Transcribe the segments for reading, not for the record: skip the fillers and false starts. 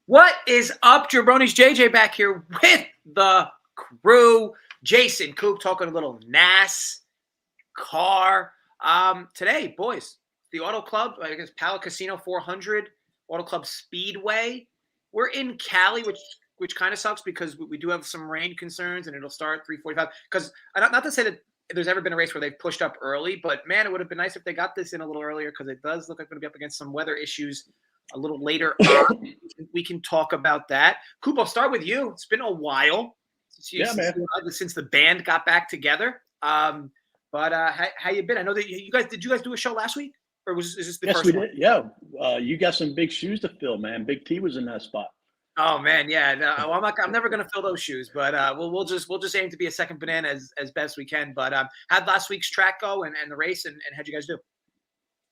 What is up, Jabronis? JJ back here with the crew. Jason, Coop, talking a little NASCAR. Today, boys, the Auto Club, I guess Pala Casino 400, Auto Club Speedway. We're in Cali, which kind of sucks because we do have some rain concerns, and it'll start 3:45. Because not to say that there's ever been a race where they've pushed up early, but man, it would have been nice if they got this in a little earlier because it does look like we're going to be up against some weather issues a little later on. We can talk about that. Coop, I'll start with you. It's been a while since the band got back together. But how you been? I know that you guys did do a show last week, or is this the first one? Yes, we did. Yeah, you got some big shoes to fill, man. BigT was in that spot. Oh man, yeah. No, I'm never gonna fill those shoes, but we'll just aim to be a second banana as best we can. But how'd last week's track go and the race, and how'd you guys do?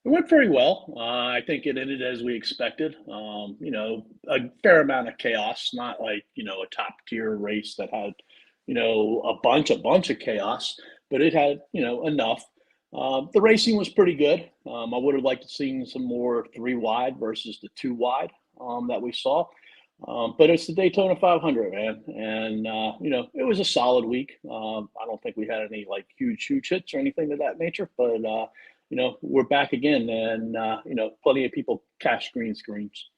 It went very well. I think it ended as we expected. A fair amount of chaos, not like, a top tier race that had, a bunch of chaos, but it had, enough. The racing was pretty good. I would have liked to see some more 3 wide versus the 2 wide that we saw. But it's the Daytona 500, man. And, it was a solid week. I don't think we had any like huge hits or anything of that nature, but, we're back again, and plenty of people cash green screens.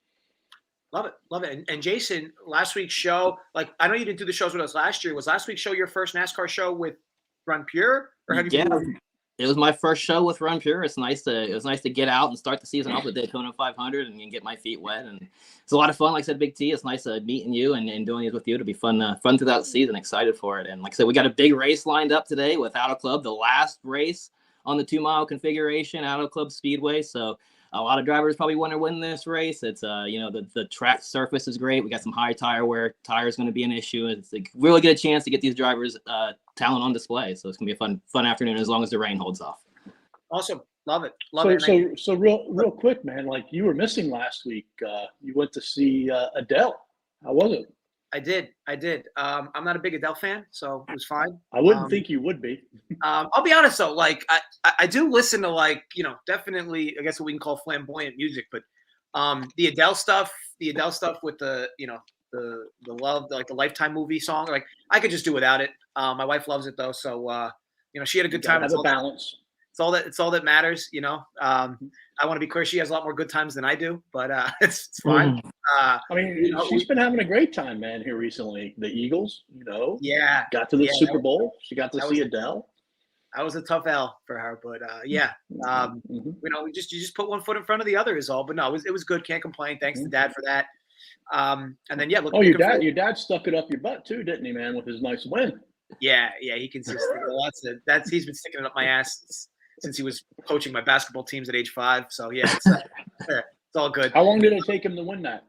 Love it. And Jason, last week's show, like I know you didn't do the shows with us last year. Was last week's show your first NASCAR show with Run Pure, or have you? Yeah, it was my first show with Run Pure. It was nice to get out and start the season off with Daytona 500 and get my feet wet, and it's a lot of fun. Like I said, BigT, it's nice meeting you and doing these with you. It'll be fun throughout the season. Excited for it, and like I said, we got a big race lined up today with Auto Club, the last race on the 2-mile configuration, Auto Club Speedway. So a lot of drivers probably want to win this race. It's the track surface is great. We got some high tire wear. Tire is going to be an issue. It's like really get a chance to get these drivers talent on display. So it's going to be a fun afternoon as long as the rain holds off. Awesome. Love it. So real quick, man, like you were missing last week. You went to see Adele. How was it? I did. I'm not a big Adele fan, so it was fine. I wouldn't think you would be. I'll be honest though, like I do listen to definitely I guess what we can call flamboyant music, but the Adele stuff with the love, like the Lifetime movie song, like I could just do without it. My wife loves it though, so she had a good time. Have a balance. It's all that matters, I want to be clear, she has a lot more good times than I do, but it's fine. She's been having a great time, man, here recently. The Eagles, yeah, got to the Super Bowl. She got to see Adele. That was a tough L for her, but you just put one foot in front of the other is all. But no, it was good. Can't complain. Thanks to Dad for that. And then look. Oh, your dad stuck it up your butt too, didn't he, man, with his nice win? Yeah, he consistently. He's been sticking it up my ass since he was coaching my basketball teams at age 5. So yeah, it's all good. How long did it take him to win that?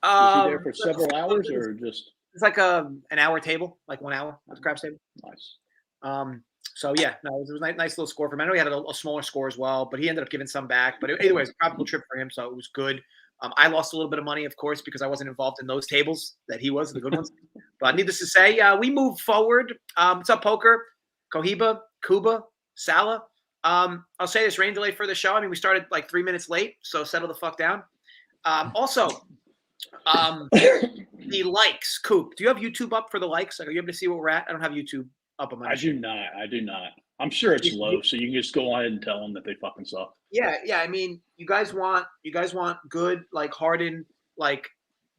Was he there for several hours or just? It's like an hour table, like 1 hour at the craps table. Nice. So yeah, no, it was a nice little score for him. I know he had a smaller score as well, but he ended up giving some back. But either way, it was a profitable trip for him, so it was good. I lost a little bit of money, of course, because I wasn't involved in those tables that he was, the good ones. But needless to say, we moved forward. What's up, Poker? Cohiba, Cuba, Salah. I'll say this, rain delay for the show. We started like 3 minutes late, so settle the fuck down. Also, the likes. Coop, do you have YouTube up for the likes? Like, are you able to see where we're at? I don't have YouTube up on my machine. I do not. I'm sure it's low, so you can just go ahead and tell them that they fucking suck. Yeah. You guys want good, like hardened, like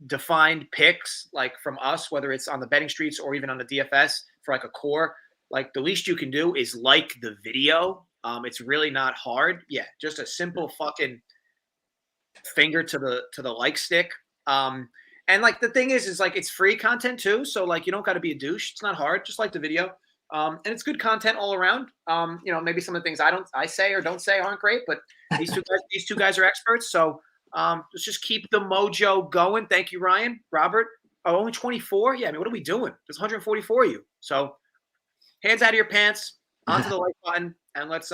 defined picks, like from us, whether it's on the betting streets or even on the DFS for like a core. Like the least you can do is like the video. It's really not hard. Yeah, just a simple fucking finger to the like stick. And like the thing is like it's free content too, so like you don't got to be a douche. It's not hard. Just like the video. And it's good content all around. Maybe some of the things I say or don't say aren't great, but these two guys are experts. So let's just keep the mojo going. Thank you, Ryan, Robert. Oh, only 24. Yeah, what are we doing? There's 144 of you. So hands out of your pants, onto the like button, and let's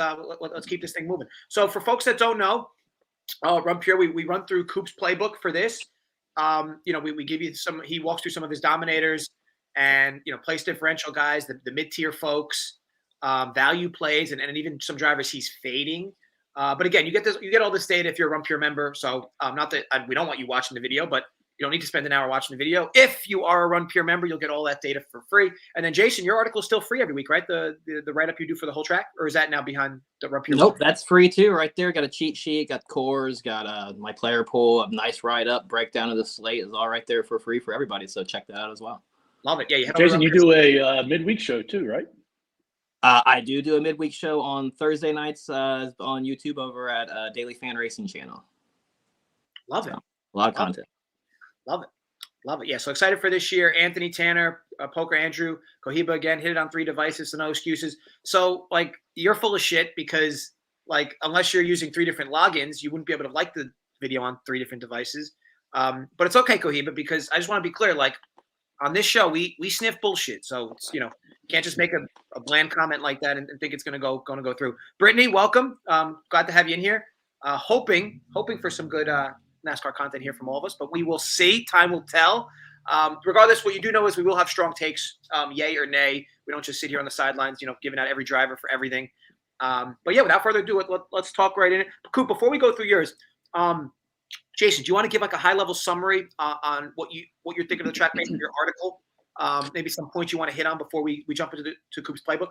keep this thing moving. So for folks that don't know, Run Pure, we run through Coop's playbook for this. We give you some. He walks through some of his dominators. And place differential guys, the mid-tier folks, value plays, and even some drivers he's fading. But again, you get all this data if you're a Run Pure member. So not that we don't want you watching the video, but You don't need to spend an hour watching the video. If you are a Run Pure member, you'll get all that data for free. And then, Jason, your article is still free every week, right? The write-up you do for the whole track? Or is that now behind the Run Pure? Nope, that's free too, right there. Got a cheat sheet, got cores, got my player pool, a nice write-up, breakdown of the slate is all right there for free for everybody. So check that out as well. Love it. Yeah, you Jason, you do a midweek show too, right? I do a midweek show on Thursday nights on YouTube over at Daily Fan Racing Channel. Love it. So, a lot of content. Love it. Love it. Yeah, so excited for this year. Anthony Tanner, Poker Andrew, Cohiba again, hit it on 3 devices, so no excuses. So, like, you're full of shit because, like, unless you're using 3 different logins, you wouldn't be able to like the video on 3 different devices. But it's okay, Cohiba, because I just want to be clear, like, on this show, we sniff bullshit. So, it's, you can't just make a bland comment like that and think it's going to go through. Brittany, welcome. Glad to have you in here. Hoping for some good NASCAR content here from all of us, but we will see. Time will tell. Regardless, what you do know is we will have strong takes, yay or nay. We don't just sit here on the sidelines, giving out every driver for everything. But yeah, without further ado, let's talk right in it. Coop, before we go through yours, Jason, do you want to give like a high-level summary on what you're thinking of the track based on your article? Maybe some points you want to hit on before we jump into Coop's playbook?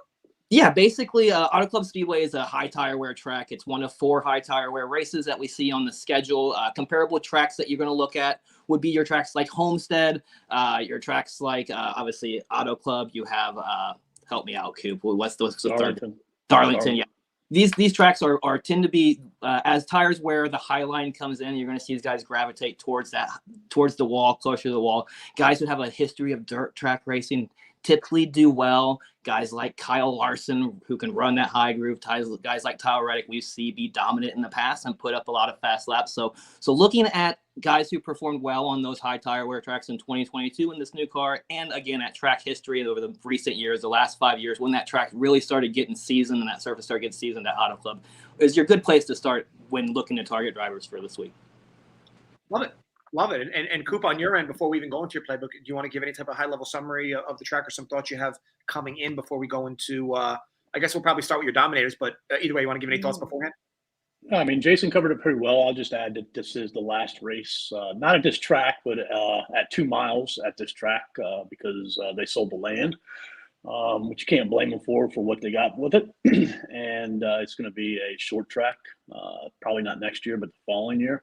Yeah, basically, Auto Club Speedway is a high tire wear track. It's one of 4 high tire wear races that we see on the schedule. Comparable tracks that you're going to look at would be your tracks like Homestead, your tracks like, obviously, Auto Club. You have, help me out, Coop. What's the third? Darlington, yeah. These tracks tend to be, as tires wear, the high line comes in, you're going to see these guys gravitate towards the wall, closer to the wall. Guys who have a history of dirt track racing typically do well. Guys like Kyle Larson, who can run that high groove. Guys like Tyler Reddick, we see be dominant in the past and put up a lot of fast laps. So looking at guys who performed well on those high tire wear tracks in 2022 in this new car, and again at track history over the recent years, the last 5 years, when that track really started getting seasoned and that surface started getting seasoned at Auto Club, is your good place to start when looking to target drivers for this week. Love it. Love it. And Coop, on your end, before we even go into your playbook, do you want to give any type of high-level summary of the track or some thoughts you have coming in before we go into I guess we'll probably start with your dominators, but either way, you want to give any thoughts beforehand? I mean, Jason covered it pretty well. I'll just add that this is the last race, not at this track, but at 2 miles at this track because they sold the land, which you can't blame them for what they got with it. And it's going to be a short track, probably not next year, but the following year.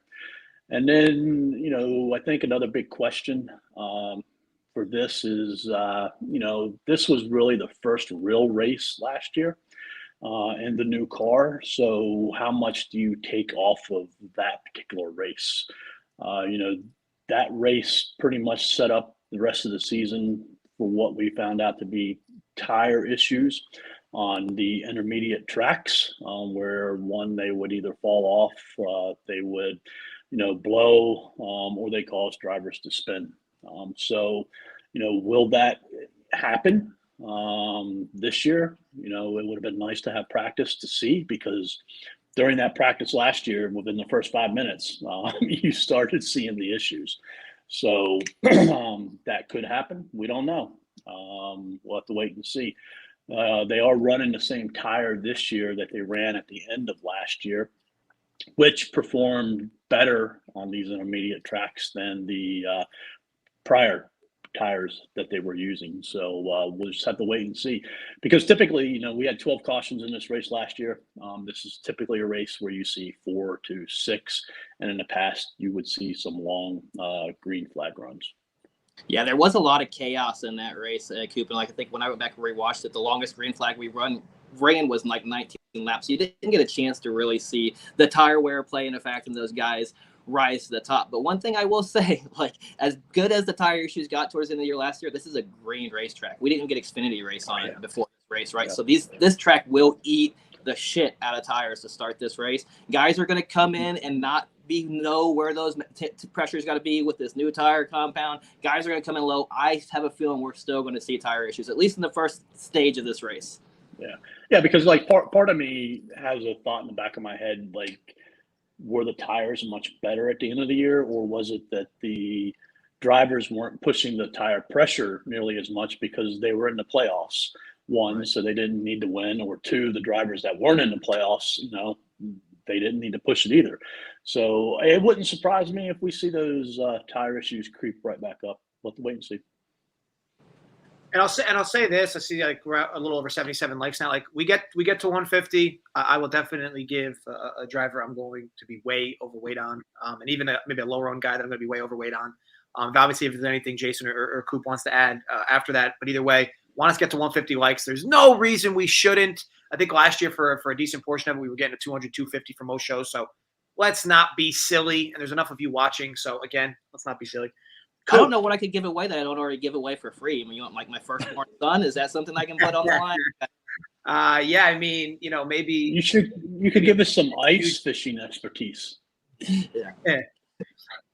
And then, I think another big question for this is, this was really the first real race last year in the new car. So how much do you take off of that particular race? That race pretty much set up the rest of the season for what we found out to be tire issues on the intermediate tracks, where they would either fall off, they would blow, or they cause drivers to spin. Will that happen this year? It would have been nice to have practice to see, because during that practice last year, within the first 5 minutes, you started seeing the issues. So that could happen. We don't know. We'll have to wait and see. They are running the same tire this year that they ran at the end of last year, which performed better on these intermediate tracks than the prior tires that they were using. So we'll just have to wait and see, because typically, we had 12 cautions in this race last year. This is typically a race where you see 4 to 6, and in the past you would see some long green flag runs. Yeah, there was a lot of chaos in that race, Coop. And I think when I went back and rewatched it, the longest green flag we ran was like 19 laps. You didn't get a chance to really see the tire wear play in effect and those guys rise to the top. But one thing I will say, like, as good as the tire issues got towards the end of the year last year, this is a green racetrack. We didn't get Xfinity race on it before this race, right? Yeah. So this track will eat the shit out of tires to start this race. Guys are going to come in and not know where those pressures got to be with this new tire compound. Guys are going to come in low. I have a feeling we're still going to see tire issues, at least in the first stage of this race. Yeah, because like part of me has a thought in the back of my head, like, were the tires much better at the end of the year, or was it that the drivers weren't pushing the tire pressure nearly as much because they were in the playoffs? One, right. So they didn't need to win, or two, the drivers that weren't in the playoffs, they didn't need to push it either. So it wouldn't surprise me if we see those tire issues creep right back up. We'll have to wait and see. And I'll say this: I see like we're a little over 77 likes now. Like we get to 150, I will definitely give a driver I'm going to be way overweight on, and even maybe a lower owned guy that I'm going to be way overweight on. Obviously, if there's anything Jason or Coop wants to add after that, but either way, want us to get to 150 likes. There's no reason we shouldn't. I think last year for a decent portion of it, we were getting to 200, 250 for most shows. So let's not be silly. And there's enough of you watching. So again, let's not be silly. Cool. I don't know what I could give away that I don't already give away for free. I mean, you want like my firstborn son? Is that something I can put on the line? Yeah, I mean, maybe you could give us some ice fishing expertise. Yeah.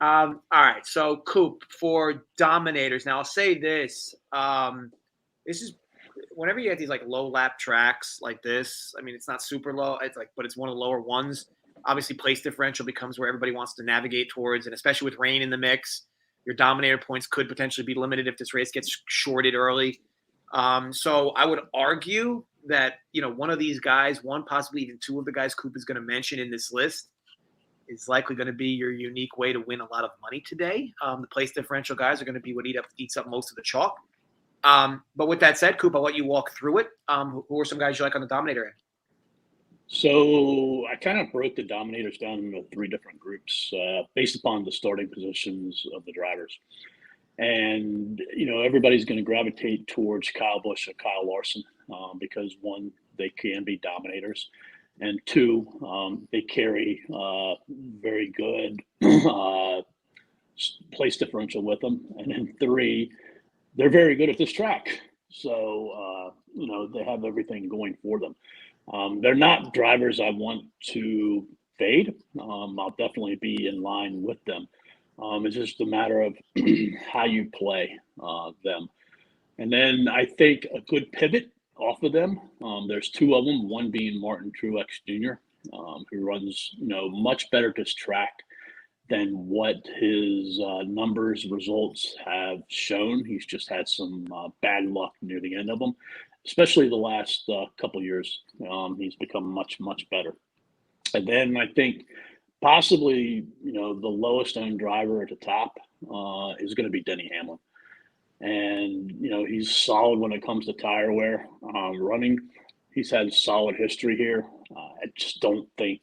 All right. So Coop for Dominators. Now I'll say this. This is whenever you have these like low lap tracks like this. I mean, it's not super low. It's like, but it's one of the lower ones. Obviously, place differential becomes where everybody wants to navigate towards, and especially with rain in the mix. Your Dominator points could potentially be limited if this race gets shorted early. So I would argue that, one of these guys, one, possibly even two of the guys Coop is going to mention in this list is likely going to be your unique way to win a lot of money today. The place differential guys are going to be what eats up most of the chalk. But with that said, Coop, I'll let you walk through it. Who are some guys you like on the Dominator end? So I kind of broke the Dominators down into three different groups based upon the starting positions of the drivers. And, everybody's going to gravitate towards Kyle Busch or Kyle Larson because, one, they can be Dominators. And two, they carry very good place differential with them. And then three, they're very good at this track. So, they have everything going for them. They're not drivers I want to fade. I'll definitely be in line with them. It's just a matter of how you play them. And then I think a good pivot off of them, there's two of them, one being Martin Truex Jr., who runs, much better this track than what his numbers results have shown. He's just had some bad luck near the end of them. Especially the last couple years, he's become much, much better. And then I think possibly, the lowest owned driver at the top is going to be Denny Hamlin. And, he's solid when it comes to tire wear. Running, he's had a solid history here. I just don't think,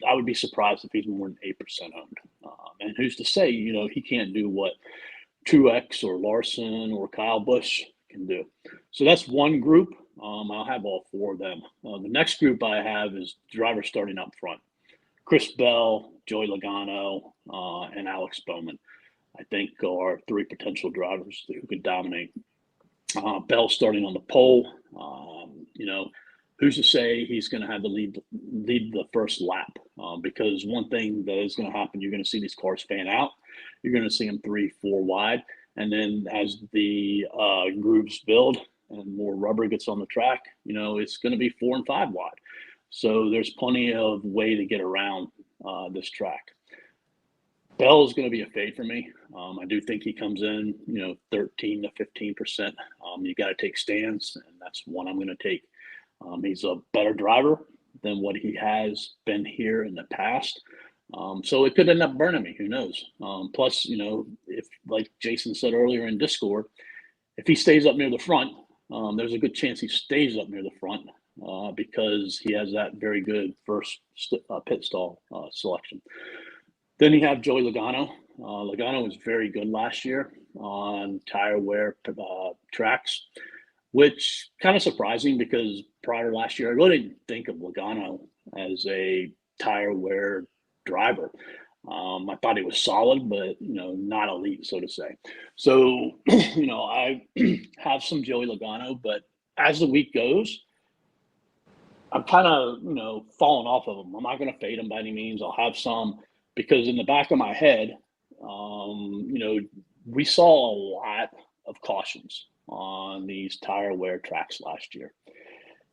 I would be surprised if he's more than 8% owned. And who's to say, he can't do what Truex or Larson or Kyle Busch can do. So that's one group. I'll have all four of them. The next group I have is drivers starting up front. Chris Bell, Joey Logano, and Alex Bowman, I think, are three potential drivers who could dominate. Bell starting on the pole. Who's to say he's going to have to lead the first lap? Because one thing that is going to happen, you're going to see these cars fan out. You're going to see them 3-4 wide. And then as the grooves build and more rubber gets on the track, it's going to be 4 and 5 wide. So there's plenty of way to get around this track. Bell is going to be a fade for me. I do think he comes in, 13 to 15%. You got to take stands, and that's one I'm going to take. He's a better driver than what he has been here in the past. So it could end up burning me. Who knows? Plus, if, like Jason said earlier in Discord, if he stays up near the front, there's a good chance he stays up near the front because he has that very good first pit stall selection. Then you have Joey Logano. Logano was very good last year on tire wear tracks, which kind of surprising because prior to last year, I really didn't think of Logano as a tire wear driver. I thought he was solid, but not elite, so to say. So, I have some Joey Logano, but as the week goes, I'm kind of, falling off of him. I'm not going to fade him by any means. I'll have some because in the back of my head, we saw a lot of cautions on these tire wear tracks last year.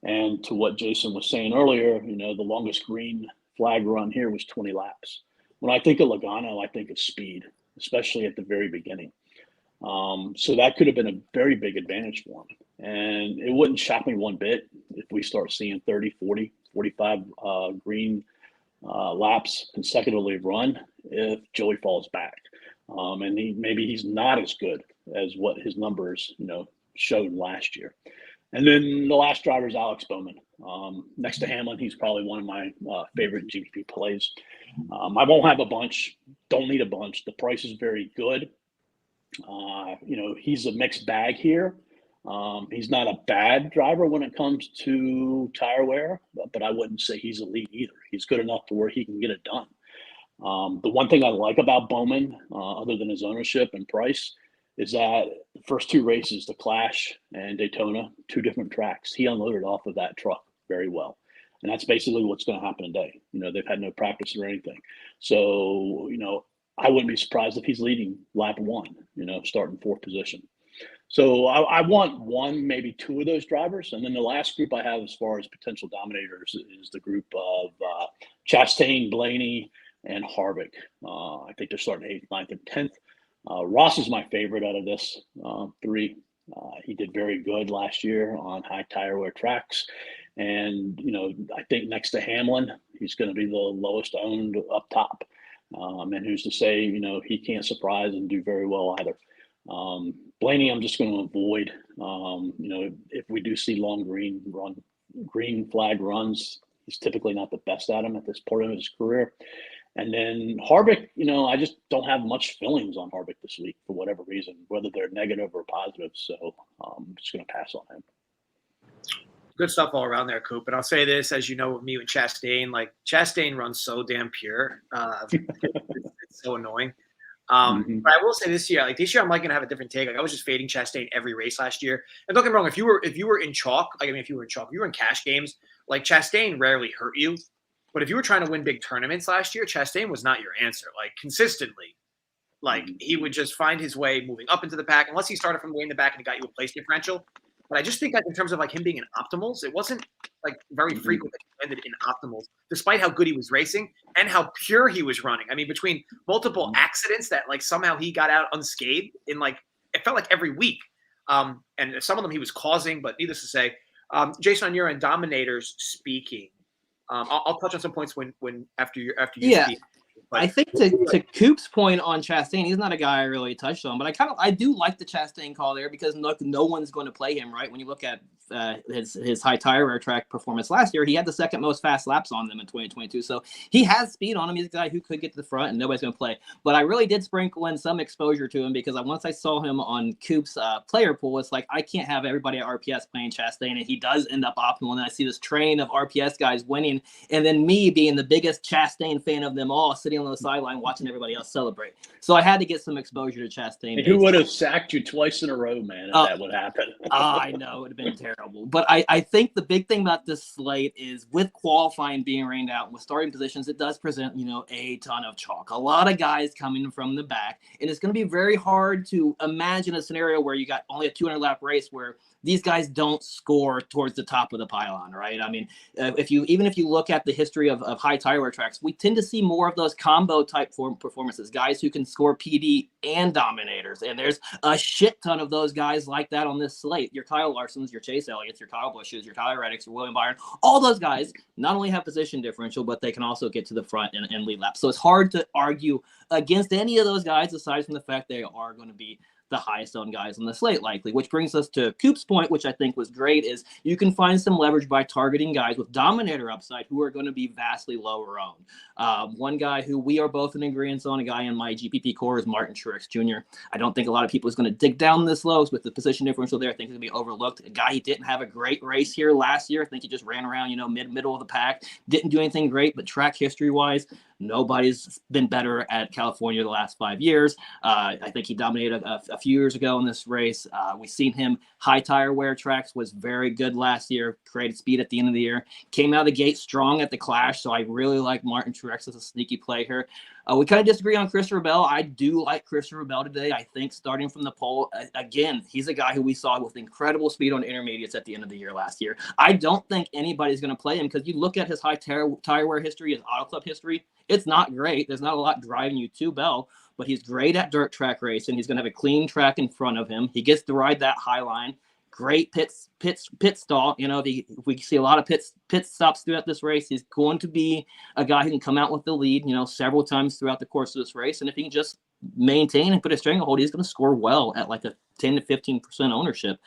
And to what Jason was saying earlier, the longest green flag run here was 20 laps. When I think of Logano, I think of speed, especially at the very beginning. So that could have been a very big advantage for him. And it wouldn't shock me one bit if we start seeing 30, 40, 45 green laps consecutively run if Joey falls back. And maybe he's not as good as what his numbers, showed last year. And then the last driver is Alex Bowman. Next to Hamlin, he's probably one of my favorite GPP plays. I won't have a bunch. Don't need a bunch. The price is very good. He's a mixed bag here. He's not a bad driver when it comes to tire wear, but I wouldn't say he's elite either. He's good enough to where he can get it done. The one thing I like about Bowman, other than his ownership and price, is that the first two races, the Clash and Daytona, two different tracks, he unloaded off of that truck very well. And that's basically what's going to happen today. They've had no practice or anything. So, I wouldn't be surprised if he's leading lap one, starting fourth position. So I want one, maybe two of those drivers. And then the last group I have as far as potential dominators is the group of Chastain, Blaney, and Harvick. I think they're starting 8th, 9th, and 10th. Ross is my favorite out of this three. He did very good last year on high tire wear tracks. And, I think next to Hamlin, he's going to be the lowest owned up top. And who's to say, he can't surprise and do very well either. Blaney, I'm just going to avoid. If we do see long green flag runs, he's typically not the best at them at this point of his career. And then Harvick, I just don't have much feelings on Harvick this week for whatever reason, whether they're negative or positive. So I'm just going to pass on him. Good stuff all around there, Coop. And I'll say this, as you know, with me and Chastain, Chastain runs so damn pure. It's so annoying. But I will say this year I'm going to have a different take. I was just fading Chastain every race last year. And don't get me wrong, if you were in chalk, if you were in cash games, Chastain rarely hurt you. But if you were trying to win big tournaments last year, Chastain was not your answer. Consistently, he would just find his way moving up into the pack, unless he started from way in the back and he got you a place differential. But I just think in terms of him being in optimals, it wasn't very frequent that he ended in optimals, despite how good he was racing and how pure he was running. between multiple accidents that somehow he got out unscathed in it felt like every week. And some of them he was causing, but needless to say, Jason, on your end, dominators speaking. I'll touch on some points after you speak. But I think to Coop's point on Chastain, he's not a guy I really touched on, but I do like the Chastain call there because no one's going to play him, right? When you look at his high tire wear track performance last year, he had the second most fast laps on them in 2022. So he has speed on him. He's a guy who could get to the front and nobody's going to play. But I really did sprinkle in some exposure to him because once I saw him on Coop's player pool, it's I can't have everybody at RPS playing Chastain, and he does end up optimal. And I see this train of RPS guys winning, and then me being the biggest Chastain fan of them all, sitting on the sideline watching everybody else celebrate. So I had to get some exposure to Chastain. Who would have sacked you twice in a row, man, if that would happen? I know, it would have been terrible. But I think the big thing about this slate is with qualifying being rained out, with starting positions, it does present, a ton of chalk. A lot of guys coming from the back. And it's going to be very hard to imagine a scenario where you got only a 200-lap race where these guys don't score towards the top of the pylon, right? If you look at the history of high tire wear tracks, we tend to see more of those combo type performances, guys who can score PD and dominators. And there's a shit ton of those guys like that on this slate. Your Kyle Larsons, your Chase Elliott's, your Kyle Busch's, your Tyler Reddick's, your William Byron, all those guys not only have position differential, but they can also get to the front and lead laps. So it's hard to argue against any of those guys aside from the fact they are going to be the highest owned guys on the slate likely, which brings us to Coop's point, which I think was great, is you can find some leverage by targeting guys with dominator upside who are going to be vastly lower owned. One guy who we are both in agreement on, a guy in my GPP core, is Martin Truex Jr. I don't think a lot of people is going to dig down this low with the position differential there. I think it's going to be overlooked. A guy, he didn't have a great race here last year. I think he just ran around, middle of the pack, didn't do anything great, but track history wise, nobody's been better at California the last 5 years. I think he dominated a few years ago in this race. We've seen him high tire wear tracks, was very good last year, created speed at the end of the year, came out of the gate strong at the Clash. So I really like Martin Truex as a sneaky play here. We kind of disagree on Christopher Bell. I do like Christopher Bell today. I think starting from the pole, again, he's a guy who we saw with incredible speed on intermediates at the end of the year last year. I don't think anybody's going to play him because you look at his high tire wear history, his auto club history, it's not great. There's not a lot driving you to Bell, but he's great at dirt track racing. He's going to have a clean track in front of him. He gets to ride that high line. great pit stall. You know, we see a lot of pit stops throughout this race. He's going to be a guy who can come out with the lead, you know, several times throughout the course of this race. And if he can just maintain and put a stranglehold, he's going to score well at like a 10 to 15% ownership.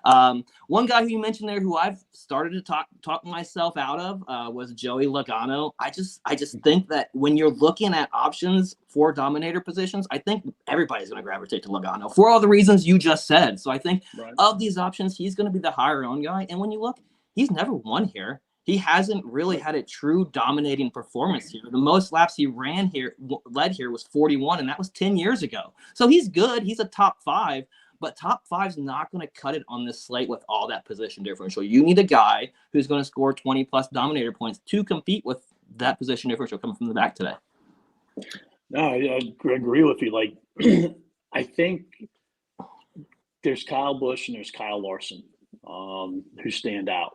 One guy who you mentioned there who I've started to talk myself out of was Joey Logano. I just think that when you're looking at options for dominator positions, I think everybody's going to gravitate to Logano for all the reasons you just said. So I think of these options, he's going to be the higher owned guy. And when you look, he's never won here. He hasn't really had a true dominating performance here. The most laps he led here was 41, and that was 10 years ago. So he's good. He's a top 5, but top 5's not going to cut it on this slate with all that position differential. You need a guy who's going to score 20-plus dominator points to compete with that position differential coming from the back today. No, I agree with you. Like, I think there's Kyle Busch and there's Kyle Larson who stand out.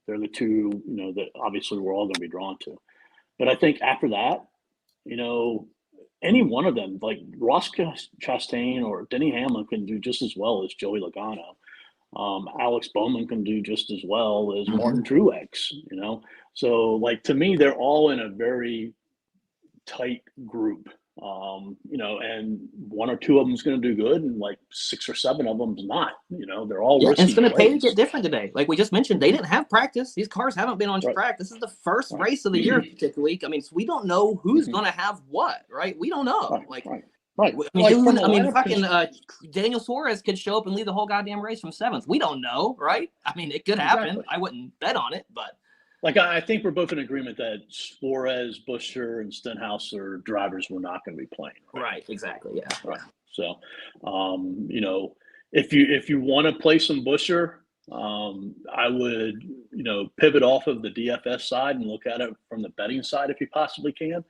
They're the two, you know, that obviously we're all going to be drawn to. But I think after that, you know, any one of them, like Ross Chastain or Denny Hamlin, can do just as well as Joey Logano. Alex Bowman can do just as well as Martin Truex, you know. So, like, to me, they're all in a very tight group. You know, and one or two of them is going to do good, and like 6 or 7 of them's not. You know, they're all risky. And it's going to pay to get different today. Like we just mentioned, they didn't have practice. These cars haven't been on track. This is the first race of the year, particularly. I mean, so we don't know who's going to have what, right? We don't know. I mean, fucking Daniel Suarez could show up and lead the whole goddamn race from 7th. We don't know, right? I mean, it could happen. Exactly. I wouldn't bet on it, but. Like, I think we're both in agreement that Suarez, Buescher, and Stenhouse are drivers we're not going to be playing. Right, exactly, yeah. Right. So, you know, if you want to play some Buescher, I would, you know, pivot off of the DFS side and look at it from the betting side if you possibly can.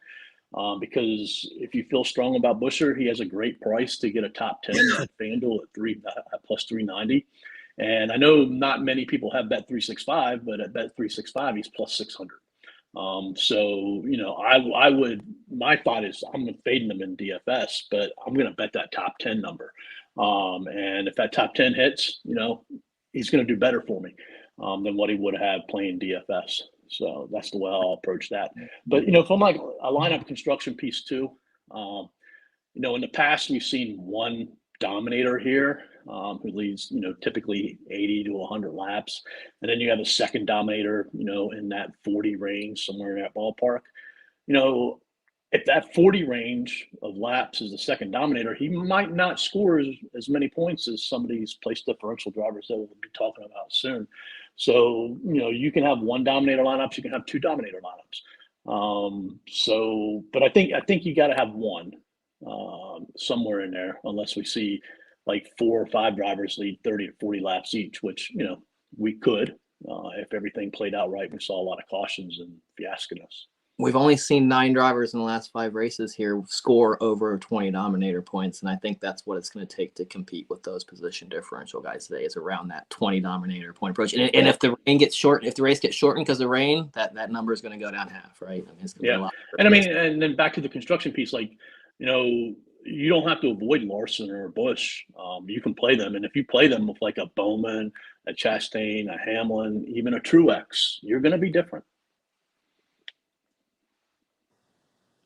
Because if you feel strong about Buescher, he has a great price to get a top 10 at FanDuel at plus 390. And I know not many people have Bet365, but at Bet365, he's plus 600. So, you know, I would, my thought is I'm fading them in DFS, but I'm going to bet that top 10 number. And if that top 10 hits, you know, he's going to do better for me than what he would have playing DFS. So that's the way I'll approach that. But, you know, from like a lineup construction piece too, you know, in the past, we've seen one dominator here who leads, you know, typically 80 to 100 laps. And then you have a second dominator, you know, in that 40 range, somewhere in that ballpark. You know, if that 40 range of laps is the second dominator, he might not score as many points as some of these place differential drivers that we'll be talking about soon. So, you know, you can have one dominator lineups, you can have 2 dominator lineups. So, but I think you got to have one somewhere in there, unless we see like 4 or 5 drivers lead 30 to 40 laps each, which, you know, we could if everything played out right. We saw a lot of cautions and fiascos. We've only seen 9 drivers in the last 5 races here score over 20 dominator points, and I think that's what it's going to take to compete with those position differential guys today. Is around that 20 dominator point approach. And if the rain gets short, if the race gets shortened because of rain, that number is going to go down half, right? I mean, it's going to be a lot. And I mean, and then back to the construction piece, like, you know, you don't have to avoid Larson or Busch. You can play them, and if you play them with like a Bowman, a Chastain, a Hamlin, even a Truex, you're going to be different.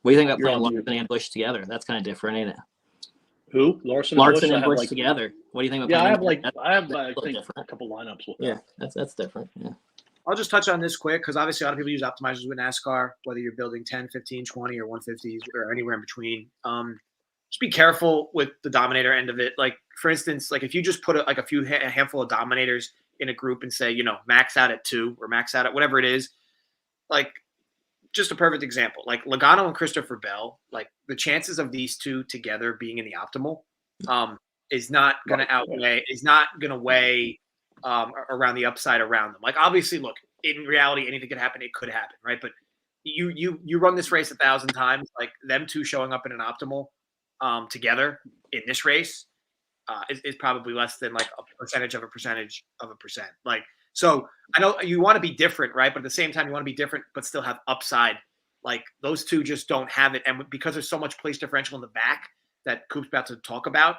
What do you think about playing Larson and Busch together? That's kind of different, ain't it? Who? Larson and Busch together. What do you think about playing I have I think a couple lineups with that. Yeah, that's different. Yeah. I'll just touch on this quick because obviously a lot of people use optimizers with NASCAR, whether you're building 10, 15, 20, or 150s or anywhere in between. Just be careful with the dominator end of it. Like, for instance, like if you just put a handful of dominators in a group and say, you know, max out at 2 or max out at whatever it is, like just a perfect example, like Logano and Christopher Bell, like the chances of these two together being in the optimal is not going to weigh around the upside around them. Like, obviously, look, in reality, anything could happen. It could happen, right? But you run this race 1,000 times, like them two showing up in an optimal together in this race is probably less than like a percentage of a percent. Like, so I know you want to be different, right? But at the same time, you want to be different, but still have upside. Like, those two just don't have it. And because there's so much place differential in the back that Coop's about to talk about,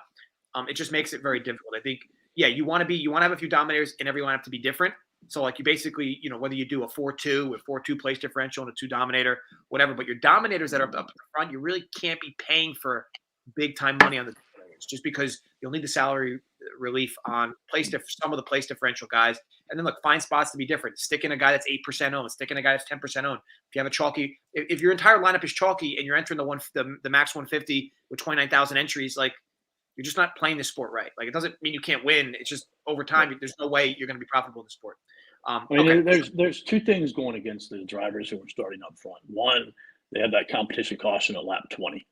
it just makes it very difficult. I think yeah, you want to have a few dominators in every lineup to be different. So like you basically, whether you do a 4-2 with 4-2 place differential and a 2 dominator, whatever, but your dominators that are up the front, you really can't be paying for big time money on the dominators just because you'll need the salary relief on some of the place differential guys. And then look, find spots to be different. Stick in a guy that's 8% owned, stick in a guy that's 10% owned. If you have a chalky, if your entire lineup is chalky and you're entering the max 150 with 29,000 entries, like you're just not playing the sport right. Like it doesn't mean you can't win. It's just over time, there's no way you're going to be profitable in the sport. I mean, there's two things going against the drivers who are starting up front. One, they have that competition caution at lap 20,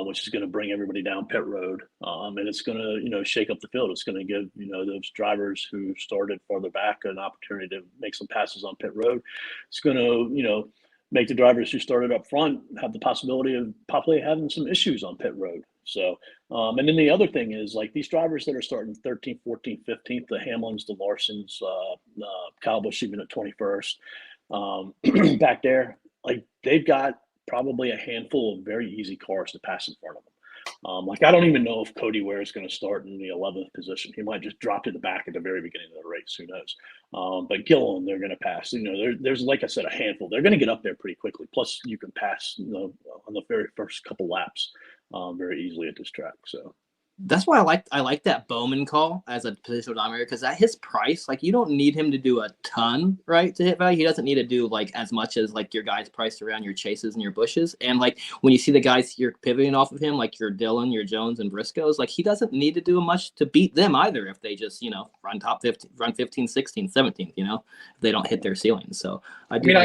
which is going to bring everybody down pit road, and it's going to shake up the field. It's going to give those drivers who started farther back an opportunity to make some passes on pit road. It's going to make the drivers who started up front have the possibility of possibly having some issues on pit road. So, and then the other thing is like these drivers that are starting 13th, 14th, 15th, the Hamlins, the Larsons, Kyle Busch even at 21st, back there, like they've got probably a handful of very easy cars to pass in front of them. Like I don't even know if Cody Ware is going to start in the 11th position. He might just drop to the back at the very beginning of the race. Who knows? But Gilliland, they're going to pass. There's like I said, a handful. They're going to get up there pretty quickly. Plus, you can pass on the very first couple laps very easily at this track. So that's why I like that Bowman call as a positional dominator, because at his price, like you don't need him to do a ton, right, to hit value. He doesn't need to do like as much as like your guys priced around your Chases and your Bushes. And like when you see the guys you're pivoting off of him, like your Dillon, your Jones, and Briscoes, like he doesn't need to do much to beat them either if they just run top 15, run 15, 16, 17, if they don't hit their ceilings. So I think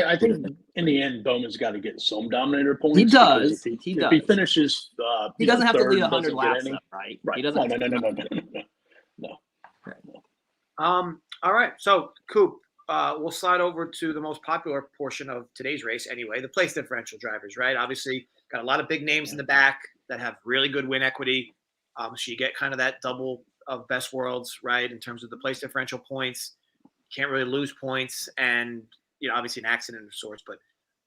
in the end, Bowman's got to get some dominator points. He does. If he finishes, he doesn't have to lead 100 doesn't laps up, right? Right. He doesn't. No. All right. So, Coop, we'll slide over to the most popular portion of today's race anyway, the place differential drivers, right? Obviously, got a lot of big names in the back that have really good win equity. So you get kind of that double of best worlds, right, in terms of the place differential points. You can't really lose points and, obviously an accident of sorts. But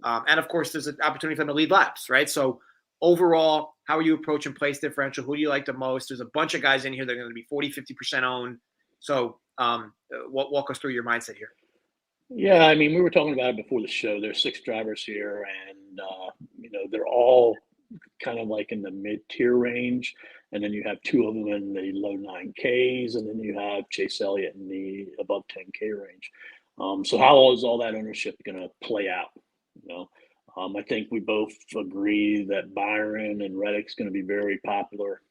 and, of course, there's an opportunity for them to lead laps, right? So, overall, how are you approaching place differential? Who do you like the most? There's a bunch of guys in here that are going to be 40, 50% owned. So walk us through your mindset here. Yeah, I mean, we were talking about it before the show. There's 6 drivers here, and, they're all kind of like in the mid-tier range. And then you have 2 of them in the low 9Ks, and then you have Chase Elliott in the above 10K range. So how is all that ownership going to play out? I think we both agree that Byron and Reddick's going to be very popular.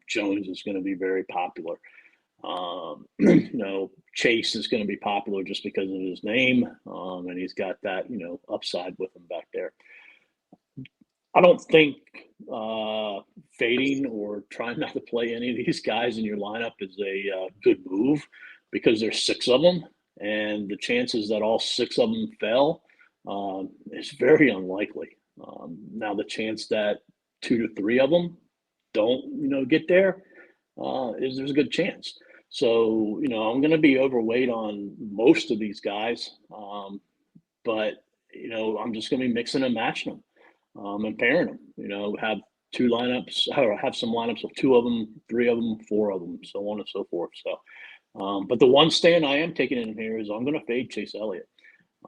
Jones is going to be very popular. Chase is going to be popular just because of his name, and he's got that upside with him back there. I don't think fading or trying not to play any of these guys in your lineup is a good move because there's 6 of them, and the chances that all 6 of them fell is very unlikely. Now, the chance that 2 to 3 of them don't, get there there's a good chance. So, I'm going to be overweight on most of these guys, but I'm just going to be mixing and matching them and pairing them. Have 2 lineups, or have some lineups of 2 of them, 3 of them, 4 of them, so on and so forth. So, but the one stand I am taking in here is I'm going to fade Chase Elliott.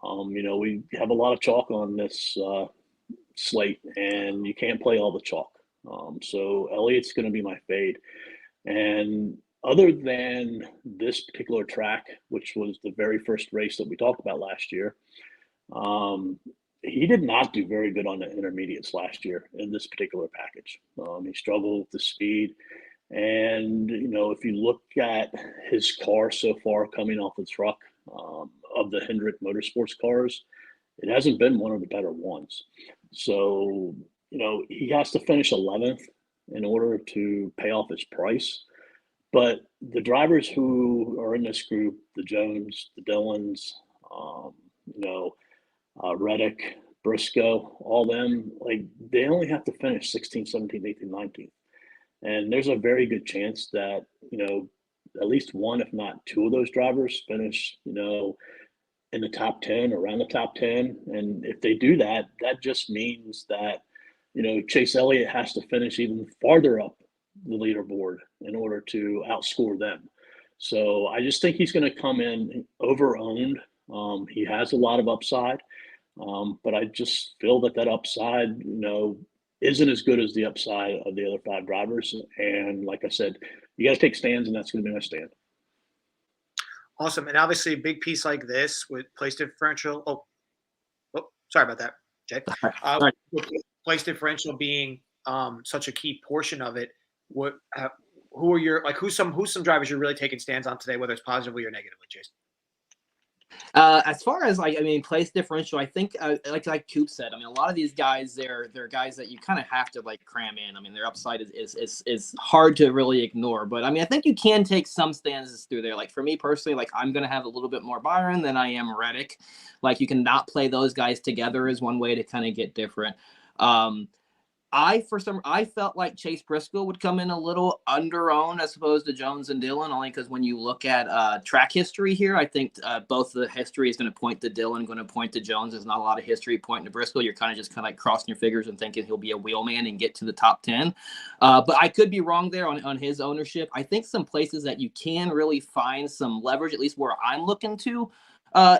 We have a lot of chalk on this slate, and you can't play all the chalk. So Elliott's going to be my fade. And other than this particular track, which was the very first race that we talked about last year, he did not do very good on the intermediates last year in this particular package. He struggled with the speed. And, if you look at his car so far coming off the truck, of the Hendrick Motorsports cars, it hasn't been one of the better ones. So, he has to finish 11th in order to pay off his price. But the drivers who are in this group, the Jones, the Dillons, Reddick, Briscoe, all them, like they only have to finish 16th, 17th, 18th, 19th. And there's a very good chance that, at least one, if not 2 of those drivers finish, in the top 10, around the top 10. And if they do that, that just means that, Chase Elliott has to finish even farther up the leaderboard in order to outscore them. So I just think he's going to come in over-owned. He has a lot of upside, but I just feel that upside, isn't as good as the upside of the other 5 drivers. And like I said, you got to take stands, and that's going to be my stand. Awesome. And obviously a big piece like this with place differential. Oh, sorry about that, Jay. With place differential being such a key portion of it, who are your who's some drivers you're really taking stands on today, whether it's positively or negatively, Jason? As far as place differential, I think like Coop said, a lot of these guys, they're guys that you kind of have to cram in. Their upside is hard to really ignore. But I think you can take some stands through there. For me personally, I'm gonna have a little bit more Byron than I am Reddick. You can not play those guys together is one way to kind of get different. I felt like Chase Briscoe would come in a little under-owned as opposed to Jones and Dillon, only because when you look at track history here, I think both the history is going to point to Dillon, going to point to Jones. There's not a lot of history pointing to Briscoe. You're kind of crossing your fingers and thinking he'll be a wheelman and get to the top 10. But I could be wrong there on his ownership. I think some places that you can really find some leverage, at least where I'm looking to,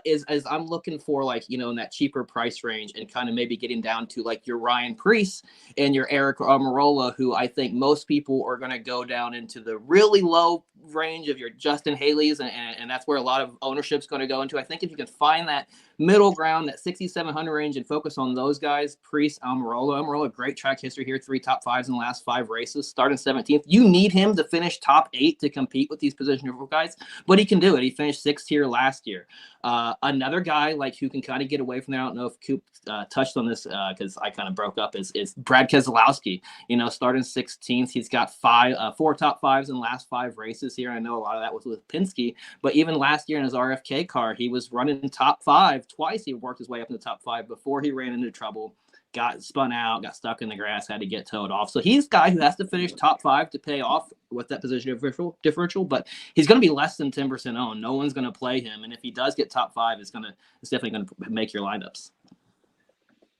is I'm looking for in that cheaper price range and kind of maybe getting down to your Ryan Preece and your Eric Almirola, who I think most people are going to go down into the really low range of your Justin Haley's, and that's where a lot of ownership's going to go into. I think if you can find that middle ground, that 6,700 range, and focus on those guys, Preece, Almirola, great track history here, 3 top 5s in the last 5 races, starting 17th. You need him to finish top 8 to compete with these positional guys, but he can do it. He finished 6th here last year. Another guy who can kind of get away from there. I don't know if Coop touched on this because I kind of broke up is Brad Keselowski. Starting 16th, he's got 4 top 5s in the last 5 races here. I know a lot of that was with Penske, but even last year in his RFK car, he was running top 5 twice. He worked his way up in the top 5 before he ran into trouble, got spun out, got stuck in the grass, had to get towed off. So he's a guy who has to finish top 5 to pay off with that position differential, but he's going to be less than 10% owned. No one's going to play him, and if he does get top 5, it's definitely going to make your lineups.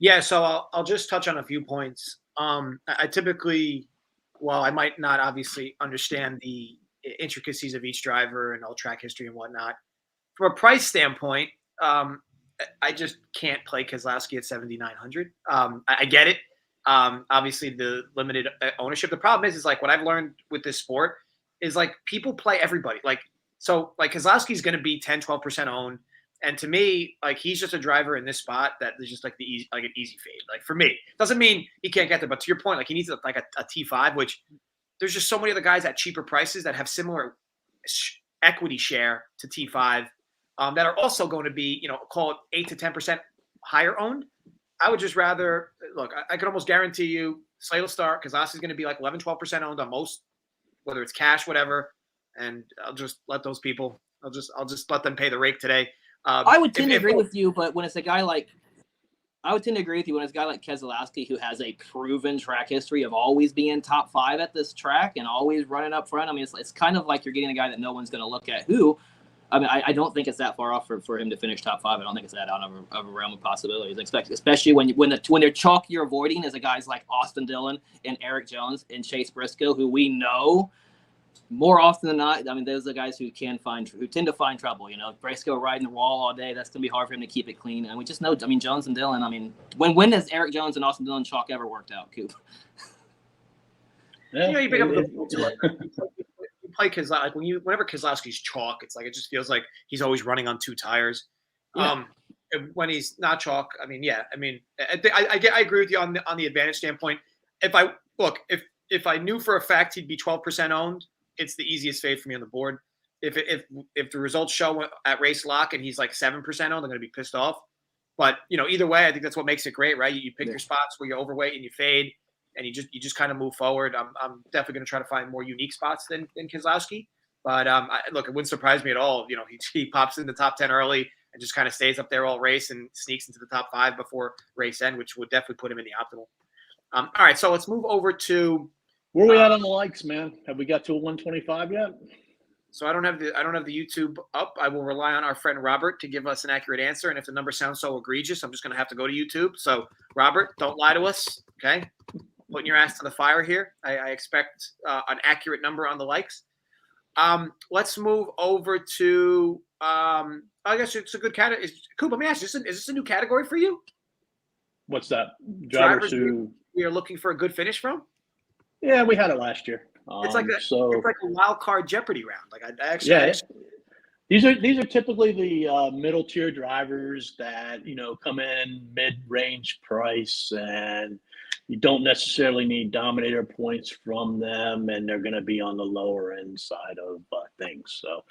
Yeah, so I'll just touch on a few points. I typically, I might not obviously understand the intricacies of each driver and all track history and whatnot. From a price standpoint, I just can't play Keselowski at 7,900. I get it. Obviously, the limited ownership. The problem is what I've learned with this sport is people play everybody. Keselowski's going to be 10, 12% owned. And to me, he's just a driver in this spot that is just an easy fade. For me, doesn't mean he can't get there. But to your point, he needs a T5, which there's just so many other guys at cheaper prices that have similar equity share to T5 that are also going to be, call it 8 to 10% higher owned. I would just rather look. I could almost guarantee you, Slate will start. Keselowski's going to be 11, 12% owned on most, whether it's cash, whatever. And I'll just let those people. I'll just let them pay the rake today. I would tend to agree with you, but when it's a guy like Keselowski, who has a proven track history of always being top 5 at this track and always running up front, it's kind of like you're getting a guy that no one's going to look at. I don't think it's that far off for him to finish top 5. I don't think it's that out of a realm of possibilities. Especially when they're chalk you're avoiding is guys like Austin Dillon and Eric Jones and Chase Briscoe, who we know more often than not. Those are the guys who tend to find trouble. Briscoe riding the wall all day. That's going to be hard for him to keep it clean. And we just know. Jones and Dillon. When has Eric Jones and Austin Dillon chalk ever worked out, Coop? Yeah, you pick up you play Keselowski. Whenever Keselowski's chalk, it just feels like he's always running on 2 tires. Yeah. When he's not chalk, I agree with you on the advantage standpoint. If I knew for a fact he'd be 12% owned, it's the easiest fade for me on the board. If the results show at race lock and he's 7% owned, I'm going to be pissed off. But either way, I think that's what makes it great, right? You pick your spots where you're overweight and you fade, and you just kind of move forward. I'm definitely going to try to find more unique spots than Keselowski. But it wouldn't surprise me at all. He pops in the top 10 early and just kind of stays up there all race and sneaks into the top 5 before race end, which would definitely put him in the optimal. All right, so let's move over to where we at on the likes, man. Have we got to a 125 yet? So I don't have the YouTube up. I will rely on our friend Robert to give us an accurate answer. And if the number sounds so egregious, I'm just going to have to go to YouTube. So Robert, don't lie to us, okay? Putting your ass to the fire here. I expect an accurate number on the likes. Let's move over to. I guess it's a good category. Coop, let me ask you: is this a new category for you? What's that? Drivers who we are looking for a good finish from. Yeah, we had it last year. It's like it's like a wild card Jeopardy round. Like I actually. These are typically the middle tier drivers that come in mid-range price, and you don't necessarily need dominator points from them, and they're going to be on the lower end side of things. So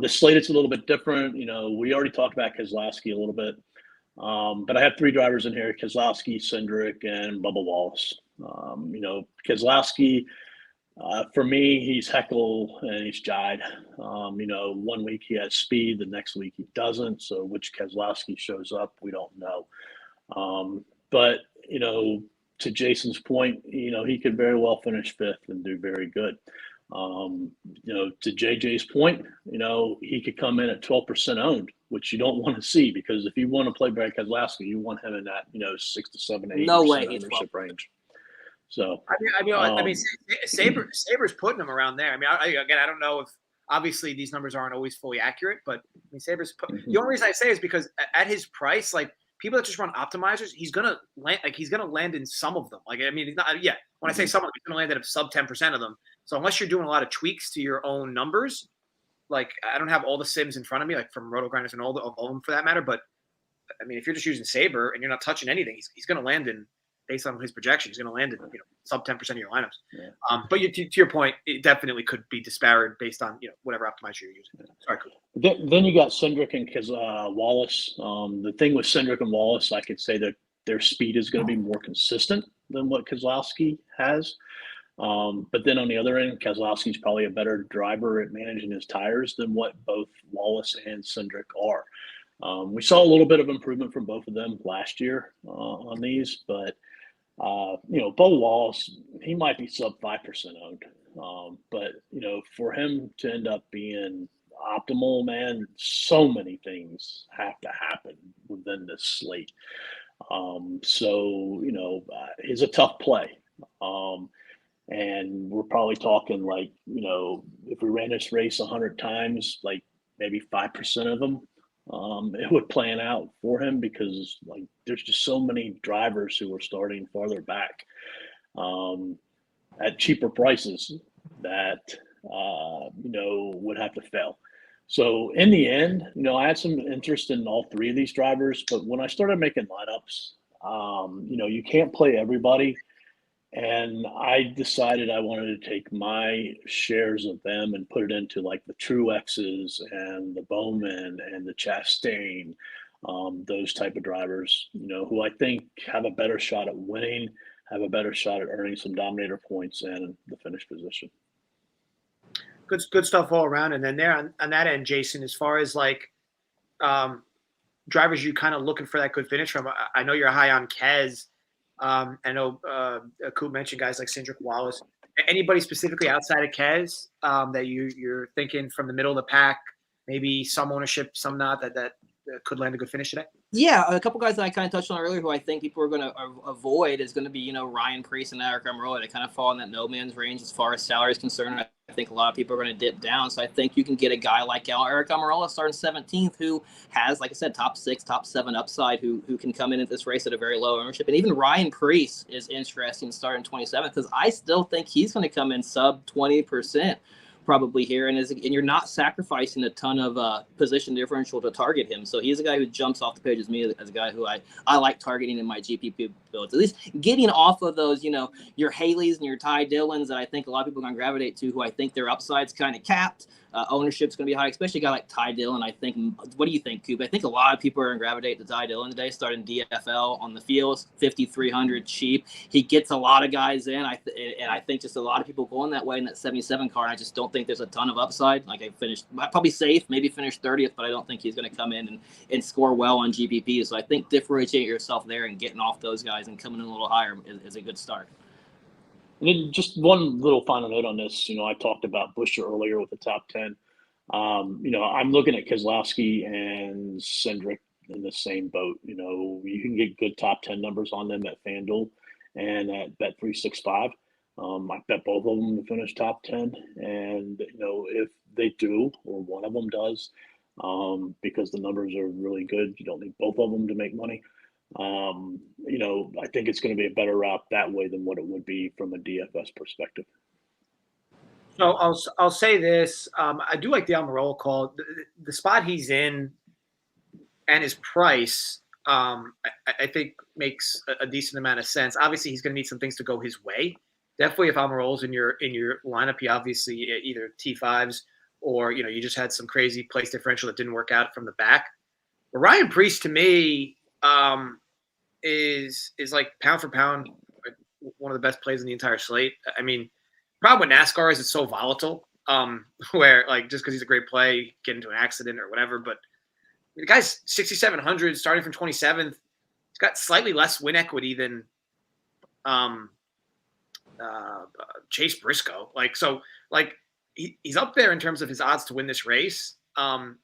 the slate is a little bit different. We already talked about Keselowski a little bit, but I have 3 drivers in here: Keselowski, Cindric, and Bubba Wallace. Keselowski. For me, he's Heckle and he's Jide. 1 week he has speed, the next week he doesn't. So which Keselowski shows up, we don't know. But to Jason's point, he could very well finish 5th and do very good. To JJ's point, he could come in at 12% owned, which you don't want to see, because if you want to play Brad Keselowski, you want him in that 6 to 7, 8 ownership range. So I mean, Saber's putting them around there. I mean, I don't know if obviously these numbers aren't always fully accurate, but I mean, Saber's the only reason I say is because at his price, like people that just run optimizers, he's gonna land in some of them. Like, I mean, he's not. Yeah, when I say some of them, he's gonna land at sub 10% of them. So unless you're doing a lot of tweaks to your own numbers, like I don't have all the sims in front of me, like from Roto Grinders and all of them for that matter. But I mean, if you're just using Saber and you're not touching anything, he's gonna land in. Based on his projections, he's going to land in sub 10% of your lineups. Yeah. But to your point, it definitely could be disparate based on whatever optimizer you're using. Sorry, cool. Then you got Cindric and Wallace. The thing with Cindric and Wallace, I could say that their speed is going to be more consistent than what Keselowski has. But then on the other end, Keselowski's probably a better driver at managing his tires than what both Wallace and Cindric are. We saw a little bit of improvement from both of them last year on these, but Bo Wallace, he might be sub 5% owned. But for him to end up being optimal, man, so many things have to happen within this slate. He's a tough play. And we're probably talking like, if we ran this race 100 times, like maybe 5% of them, it would plan out for him, because like there's just so many drivers who are starting farther back at cheaper prices that would have to fail. So in the end, I had some interest in all 3 of these drivers, but when I started making lineups, you can't play everybody. And I decided I wanted to take my shares of them and put it into like the Truexes and the Bowman and the Chastain, those type of drivers, who I think have a better shot at winning, have a better shot at earning some dominator points and the finish position. Good stuff all around. And then there on that end, Jason, as far as like drivers you kind of looking for that good finish from, I know you're high on Kez. I know Coop mentioned guys like Cindric, Wallace. Anybody specifically outside of Kez that you're thinking from the middle of the pack, maybe some ownership, some not, that could land a good finish today? Yeah, a couple guys that I kind of touched on earlier who I think people are going to avoid is going to be, Ryan Preece and Eric Almirola. They kind of fall in that no man's range as far as salary is concerned. I think a lot of people are going to dip down. So I think you can get a guy like Eric Almirola starting 17th who has, like I said, top 6, top 7 upside, who can come in at this race at a very low ownership. And even Ryan Preece is interesting starting 27th, because I still think he's going to come in sub 20%. Probably here, and you're not sacrificing a ton of position differential to target him. So he's a guy who jumps off the page as me as a guy who I like targeting in my GPP builds. At least getting off of those, your Haleys and your Ty Dillons that I think a lot of people are going to gravitate to, who I think their upside's kind of capped. Ownership's going to be high, especially a guy like Ty Dillon. I think. What do you think, Coop? I think a lot of people are going to gravitate to Ty Dillon today, starting DFL on the fields, 5,300 cheap. He gets a lot of guys in. And I think just a lot of people going that way in that 77 car. And I just don't think there's a ton of upside. Like I probably safe, maybe finish 30th, but I don't think he's going to come in and score well on GPP. So I think differentiate yourself there and getting off those guys and coming in a little higher is a good start. And then just one little final note on this. I talked about Buescher earlier with the top 10. I'm looking at Keselowski and Cindric in the same boat. You can get good top 10 numbers on them at FanDuel and at Bet365. I bet both of them to finish top 10. And, if they do, or one of them does, because the numbers are really good, you don't need both of them to make money. I think it's going to be a better route that way than what it would be from a DFS perspective. So I'll say this. I do like the Almirola call. The spot he's in and his price, I think makes a decent amount of sense. Obviously, he's going to need some things to go his way. Definitely, if Almirola's in your lineup, he obviously either T5s or you just had some crazy place differential that didn't work out from the back. But Ryan Preece to me is like pound for pound one of the best plays in the entire slate. I mean, problem with NASCAR is it's so volatile. Where like just because he's a great play, get into an accident or whatever. But the guy's 6,700 starting from 27th. He's got slightly less win equity than Chase Briscoe. He's up there in terms of his odds to win this race.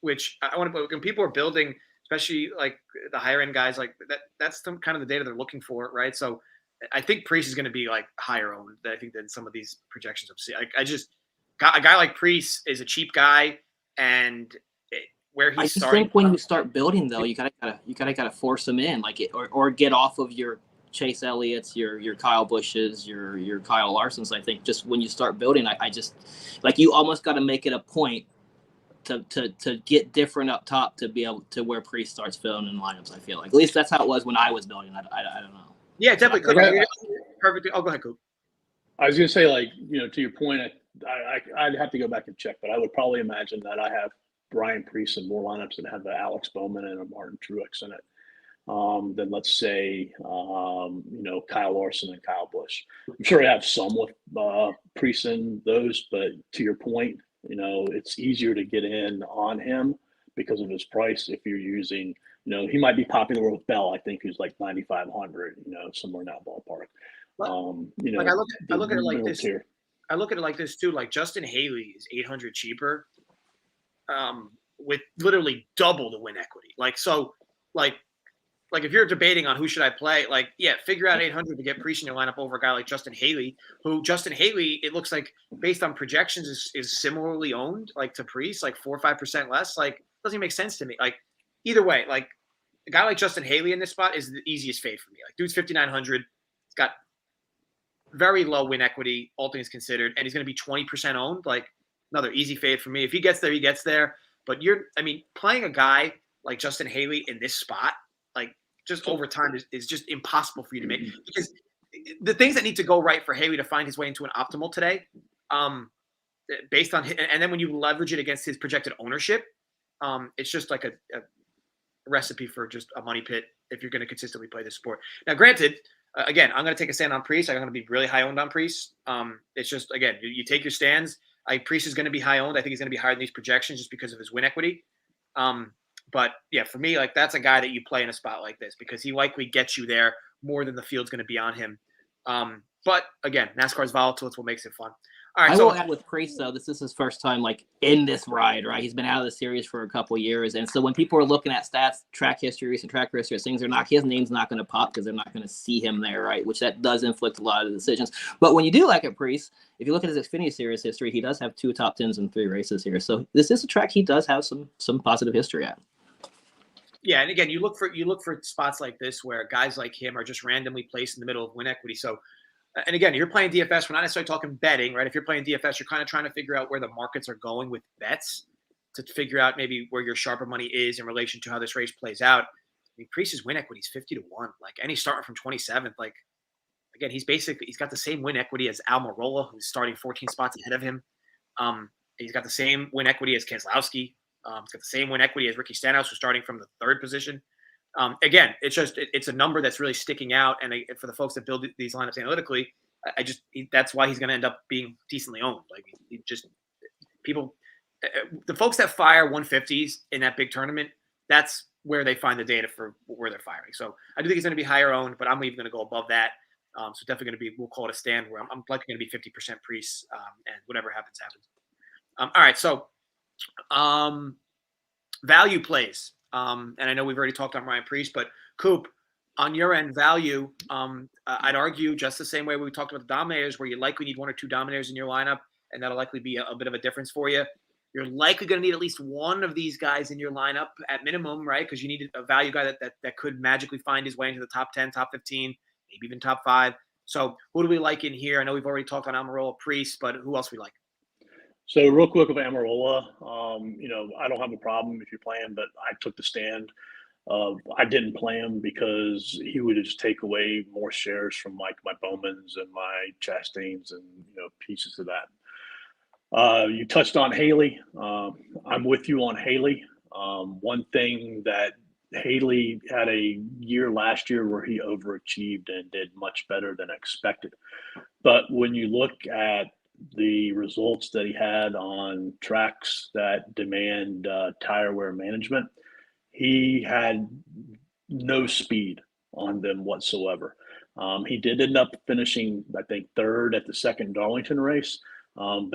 Which I want to when people are building, especially like the higher end guys, like that's some kind of the data they're looking for, right? So I think Preece is going to be like higher owned, I think, than some of these projections I'm seeing. I just got a guy like Preece is a cheap guy, and where he's starting. I think when you start building though, you gotta force him in, like or get off of your Chase Elliott's, your Kyle Busch's, your Kyle Larson's. I think just when you start building, I just like you almost got to make it a point to get different up top to be able to where Preece starts filling in lineups. I feel like at least that's how it was when I was building. I don't know. Yeah, definitely could. Perfect. Oh, go ahead, Coop. I was going to say, to your point, I'd have to go back and check, but I would probably imagine that I have Brian Preece in more lineups that have the Alex Bowman and a Martin Truex in it than, let's say, Kyle Larson and Kyle Busch. I'm sure I have some with Preece in those, but to your point, it's easier to get in on him because of his price if you're using – he might be popular with Bell, I think, who's like 9,500, somewhere in that ballpark. I look at it like this. Tier. I look at it like this too. Like Justin Haley is 800 cheaper, with literally double the win equity. Like if you're debating on who should I play, figure out 800 to get Preece in your lineup over a guy like Justin Haley, it looks like based on projections is similarly owned like to Preece, like 4 or 5% less. Like doesn't even make sense to me. Like either way, like a guy like Justin Haley in this spot is the easiest fade for me. Like dude's 5,900. He's got very low win equity, all things considered, and he's going to be 20% owned. Like another easy fade for me. If he gets there, he gets there. But playing a guy like Justin Haley in this spot, like just over time is just impossible for you to make because the things that need to go right for Haley to find his way into an optimal today, based on and then when you leverage it against his projected ownership, it's just like a recipe for just a money pit if you're going to consistently play this sport. Now, granted, again, I'm going to take a stand on Preece. I'm going to be really high owned on Preece. It's just, again, you take your stands. Preece is going to be high owned. I think he's going to be higher than these projections just because of his win equity. But yeah, for me, like that's a guy that you play in a spot like this because he likely gets you there more than the field's going to be on him. But again, NASCAR is volatile. It's what makes it fun. All right, I will add with Preece though, this is his first time like in this ride, right? He's been out of the series for a couple of years, and so when people are looking at stats, track history, recent track history, things are not his name's not going to pop because they're not going to see him there, right? Which that does inflict a lot of the decisions. But when you do like at Preece, if you look at his Xfinity Series history, he does have 2 top 10s in 3 races here. So this is a track he does have some positive history at. Yeah, and again, you look for spots like this where guys like him are just randomly placed in the middle of win equity. So. And again, you're playing DFS. We're not necessarily talking betting, right? If you're playing DFS, you're kind of trying to figure out where the markets are going with bets to figure out maybe where your sharper money is in relation to how this race plays out. I mean, Preece's win equity is 50 to 1. Like, and he's starting from 27th. Like, again, he's got the same win equity as Almirola, who's starting 14 spots ahead of him. He's got the same win equity as Keselowski. He's got the same win equity as Ricky Stenhouse, who's starting from the 3rd position. Again, it's a number that's really sticking out. And for the folks that build these lineups analytically, that's why he's going to end up being decently owned. Like the folks that fire 150s in that big tournament, that's where they find the data for where they're firing. So I do think he's going to be higher owned, but I'm even going to go above that. So definitely going to be, we'll call it a stand where I'm likely going to be 50% Preece, and whatever happens. All right. So value plays. And I know we've already talked on Ryan Preece, but Coop, On your end, value, I'd argue just the same way we talked about the dominators, where you likely need one or two dominators in your lineup, and that'll likely be a bit of a difference for you. You're likely going to need at least one of these guys in your lineup at minimum, right? Because you need a value guy that could magically find his way into the top 10, top 15, maybe even top 5. So who do we like in here? I know we've already talked on Amarola Priest, but who else we like? So real quick with Amarola, I don't have a problem if you're playing, but I took the stand. I didn't play him because he would just take away more shares from like my Bowmans and my Chastains and pieces of that. You touched on Haley. I'm with you on Haley. One thing that Haley had a year last year where he overachieved and did much better than expected. But when you look at the results that he had on tracks that demand tire wear management, he had no speed on them whatsoever. He did end up finishing, I think, third at the second Darlington race, but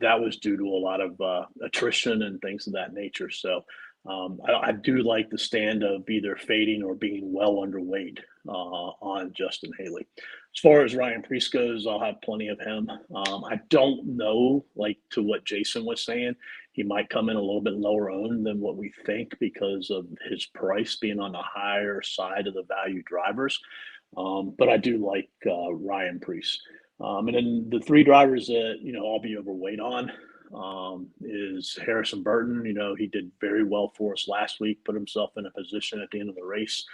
that was due to a lot of attrition and things of that nature. So I do like the stand of either fading or being well underweight on Justin Haley. As far as Ryan Priest goes, I'll have plenty of him. I don't know, like to what Jason was saying, he might come in a little bit lower owned than what we think because of his price being on the higher side of the value drivers. But I do like Ryan Priest. And then the three drivers that, I'll be overweight on is Harrison Burton. He did very well for us last week, put himself in a position at the end of the race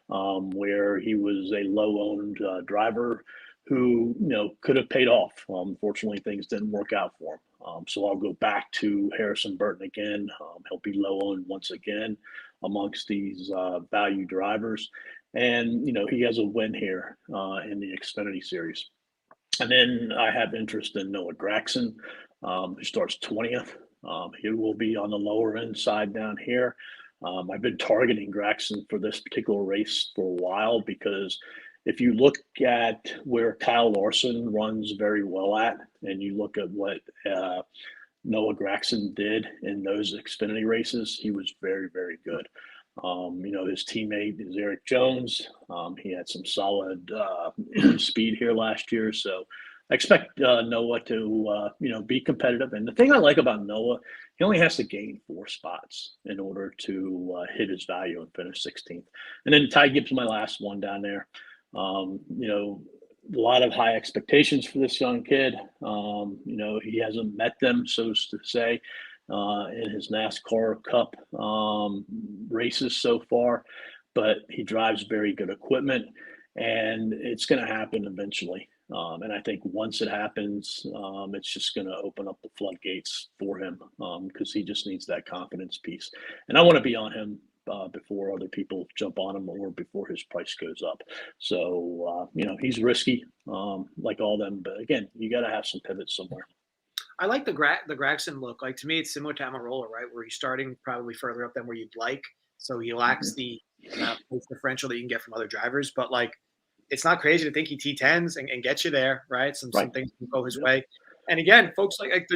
where he was a low-owned driver who, could have paid off. Unfortunately, things didn't work out for him. So I'll go back to Harrison Burton again. He'll be low-owned once again amongst these value drivers. And, he has a win here in the Xfinity Series. And then I have interest in Noah Gragson, who starts 20th. He will be on the lower end side down here. I've been targeting Gragson for this particular race for a while because if you look at where Kyle Larson runs very well at, and you look at what Noah Gragson did in those Xfinity races, he was very, very good. His teammate is Eric Jones. He had some solid speed here last year. So I expect Noah to, be competitive. And the thing I like about Noah, he only has to gain 4 spots in order to hit his value and finish 16th. And then Ty Gibbs, my last one down there. A lot of high expectations for this young kid. He hasn't met them, so to say, in his NASCAR Cup races so far, but he drives very good equipment, and it's going to happen eventually. And I think once it happens, it's just going to open up the floodgates for him because he just needs that confidence piece. And I want to be on him before other people jump on him or before his price goes up. So, he's risky like all them. But again, you got to have some pivots somewhere. I like the Gragson look. Like, to me, it's similar to Amarola, right? Where he's starting probably further up than where you'd like. So he lacks the differential that you can get from other drivers. But, like, it's not crazy to think he T10s and gets you there, right? Some things can go his way. And again, folks, like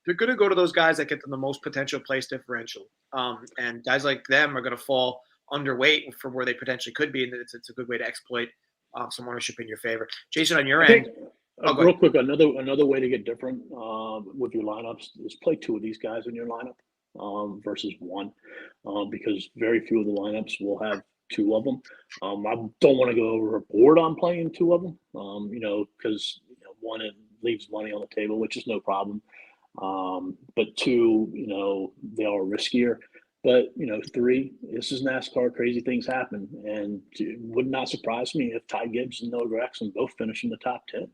they're going to go to those guys that get them the most potential place differential. And guys like them are going to fall underweight from where they potentially could be. And it's a good way to exploit some ownership in your favor. Jason, on your end. Real quick, another way to get different with your lineups is play 2 of these guys in your lineup versus 1 because very few of the lineups will have 2 of them. I don't want to go overboard on playing 2 of them, because 1, it leaves money on the table, which is no problem. But 2, they are riskier. But 3, this is NASCAR. Crazy things happen, and it would not surprise me if Ty Gibbs and Noah Gragson both finish in the top 10.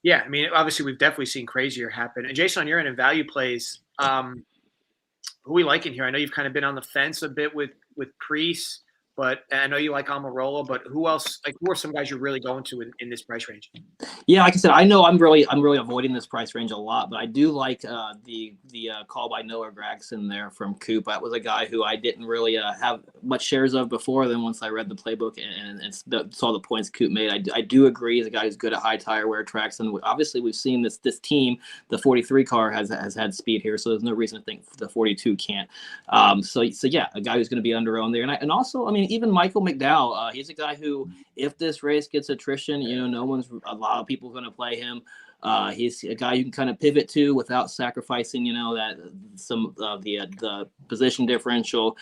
Yeah, I mean, obviously, we've definitely seen crazier happen. And Jason, on your end in value plays, who we like in here? I know you've kind of been on the fence a bit with Priest, but I know you like Amarola. But who else? Like, who are some guys you're really going to in this price range? Yeah, like I said, I know I'm really avoiding this price range a lot, but I do like the call by Noah Gragson there from Coop. That was a guy who I didn't really have much shares of before. Then once I read the playbook and saw the points Coop made, I do agree he's a guy who's good at high tire wear tracks. And obviously we've seen this team, the 43 car has had speed here, so there's no reason to think the 42 can't. So yeah, a guy who's going to be under owned there. And also, I mean, even Michael McDowell, he's a guy who, if this race gets attrition, a lot of people are going to play him. He's a guy you can kind of pivot to without sacrificing, that some of the position differential.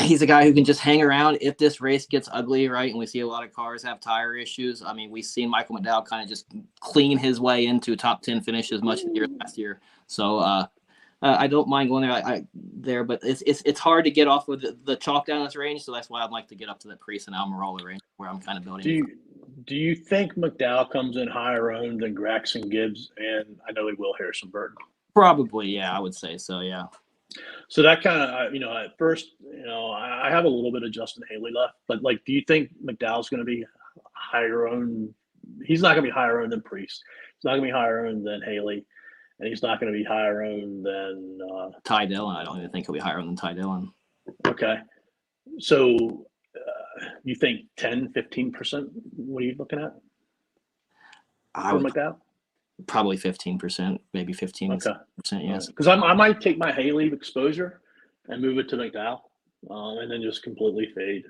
He's a guy who can just hang around if this race gets ugly, right? And we see a lot of cars have tire issues. I mean, we've seen Michael McDowell kind of just clean his way into top 10 finishes much of the year last year. So I don't mind going there, but it's hard to get off with the chalk down this range. So that's why I'd like to get up to the Priest and Almirola range where I'm kind of building. Do you think McDowell comes in higher owned than Gregson Gibbs? And I know he will Harrison Burton. Probably, yeah, I would say so, yeah. So that kind of, at first, I have a little bit of Justin Haley left, but do you think McDowell's going to be higher owned? He's not going to be higher owned than Priest. He's not going to be higher owned than Haley, and he's not going to be higher owned than Ty Dillon. I don't even think he'll be higher owned than Ty Dillon. Okay. So you think 10, 15%? What are you looking at? I would McDowell? Probably 15%, maybe 15%. Okay. Yes. Because I might take my Haley exposure and move it to McDowell, and then just completely fade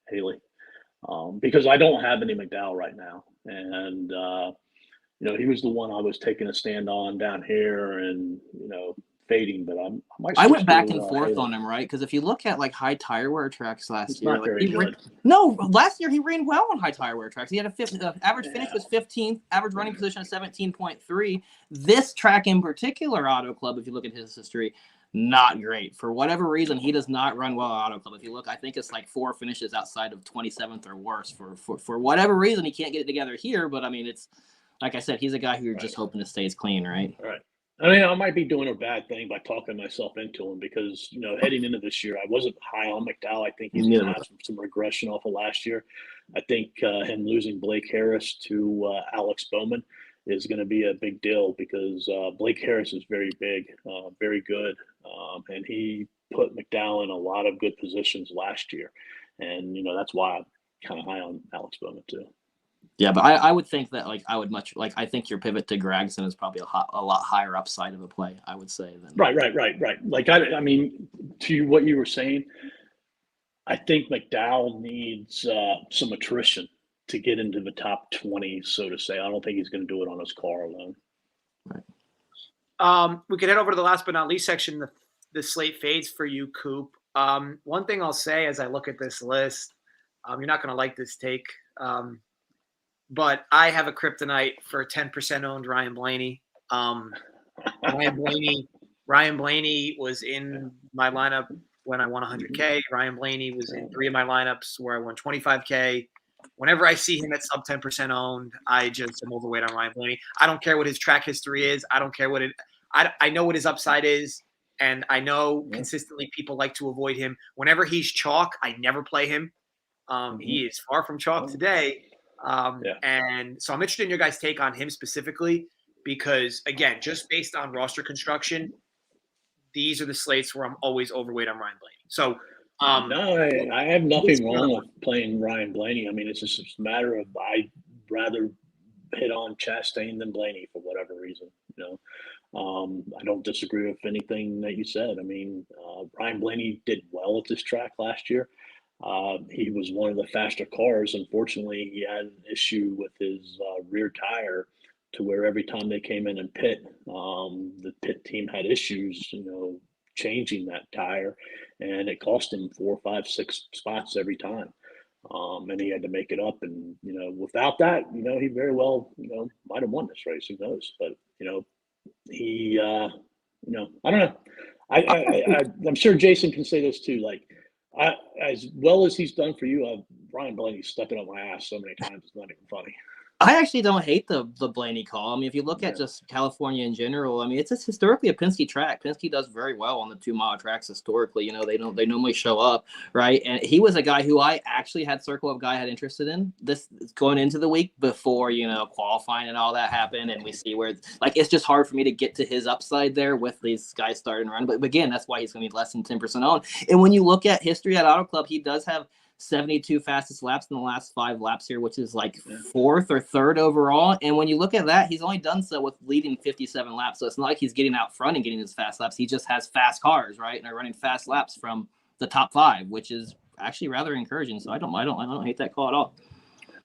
Haley, because I don't have any McDowell right now, and he was the one I was taking a stand on down here, and fading, but I went back and forth on him, right? Because if you look at high tire wear tracks last year, not very good. Last year he ran well on high tire wear tracks. He had average finish was 15th, average running position of 17.3. This track in particular, Auto Club, if you look at his history, not great. For whatever reason, he does not run well at Auto Club. If you look, I think it's 4 finishes outside of 27th or worse. For whatever reason, he can't get it together here. But I mean, it's like I said, he's a guy who you're just hoping to stays clean, right? Right. I mean, I might be doing a bad thing by talking myself into him because, heading into this year, I wasn't high on McDowell. I think he's going to have some regression off of last year. I think him losing Blake Harris to Alex Bowman is going to be a big deal because Blake Harris is very big, very good, and he put McDowell in a lot of good positions last year. And, that's why I'm kind of high on Alex Bowman too. Yeah, but I would think that I think your pivot to Gregson is probably a lot higher upside of a play, I would say. Right. I mean, to what you were saying, I think McDowell needs some attrition to get into the top 20, so to say. I don't think he's going to do it on his car alone. Right. We could head over to the last but not least section, the slate fades for you, Coop. One thing I'll say as I look at this list, you're not going to like this take. But I have a kryptonite for 10% owned Ryan Blaney. Ryan Blaney was in my lineup when I won 100K. Ryan Blaney was in 3 of my lineups where I won 25K. Whenever I see him at sub 10% owned, I just am overweight on Ryan Blaney. I don't care what his track history is. I don't care I know what his upside is. And I know consistently people like to avoid him. Whenever he's chalk, I never play him. He is far from chalk today. And so I'm interested in your guys' take on him specifically because, again, just based on roster construction, these are the slates where I'm always overweight on Ryan Blaney. So no, I have nothing wrong with playing Ryan Blaney. I mean, it's just a matter of I'd rather hit on Chastain than Blaney for whatever reason. I don't disagree with anything that you said. I mean, Ryan Blaney did well at this track last year. He was one of the faster cars. Unfortunately, he had an issue with his rear tire to where every time they came in and pit, the pit team had issues, changing that tire, and it cost him 4, 5, 6 spots every time. And he had to make it up. And, without that, he very well, might have won this race. Who knows? But, he, I don't know. I'm sure Jason can say this too. As well as he's done for you, Ryan Blaney's stepping up my ass so many times. It's not even funny. I actually don't hate the Blaney call. I mean, if you look at just California in general, I mean, it's just historically a Penske track. Penske does very well on the 2-mile tracks historically. They normally show up, right? And he was a guy who I actually had circle of guy I had interested in this going into the week before, qualifying and all that happened. And we see where it's just hard for me to get to his upside there with these guys starting to run. But again, that's why he's going to be less than 10% owned. And when you look at history at Auto Club, he does have 72 fastest laps in the last 5 laps here, which is 4th or 3rd overall. And when you look at that, he's only done so with leading 57 laps. So it's not like he's getting out front and getting his fast laps. He just has fast cars, right? And are running fast laps from the top 5, which is actually rather encouraging. So I don't hate that call at all.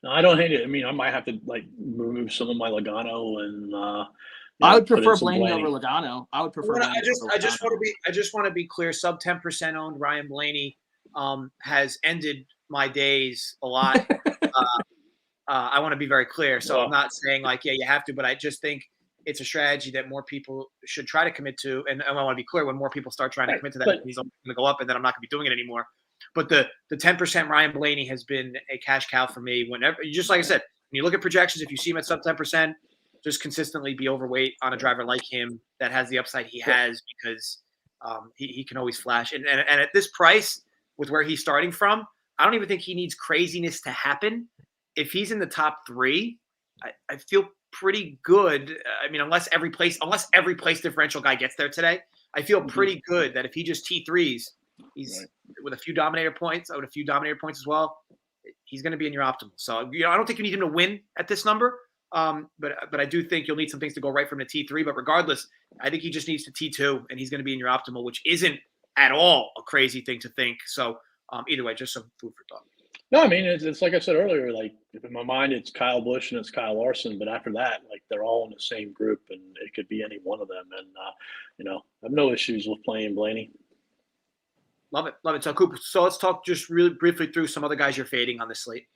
No, I don't hate it. I mean, I might have to like remove some of my Logano and I would put in prefer some Blaney over Logano. I would prefer. I just want to be clear. Sub 10% owned Ryan Blaney has ended my days a lot. I want to be very clear. So I'm not saying like, yeah, you have to, but I just think it's a strategy that more people should try to commit to. And I want to be clear, when more people start trying to commit to that, he's going to go up and then I'm not going to be doing it anymore. But the 10% Ryan Blaney has been a cash cow for me. Whenever, just like I said, when you look at projections, if you see him at sub 10%, just consistently be overweight on a driver like him that has the upside he has, because he can always flash. And at this price, with where he's starting from, I don't even think he needs craziness to happen. If he's in the top 3, I feel pretty good. I mean, unless every place differential guy gets there today, I feel pretty good that if he just T3s, he's with a few dominator points as well, he's going to be in your optimal. So, I don't think you need him to win at this number. But I do think you'll need some things to go right from the T3. But regardless, I think he just needs to T2 and he's going to be in your optimal, which isn't at all a crazy thing to think. So either way, just some food for thought. No, I mean, it's like I said earlier, like in my mind, it's Kyle Busch and it's Kyle Larson. But after that, like they're all in the same group and it could be any one of them. And, I have no issues with playing Blaney. Love it. Love it. So, Coop, let's talk just really briefly through some other guys you're fading on this slate.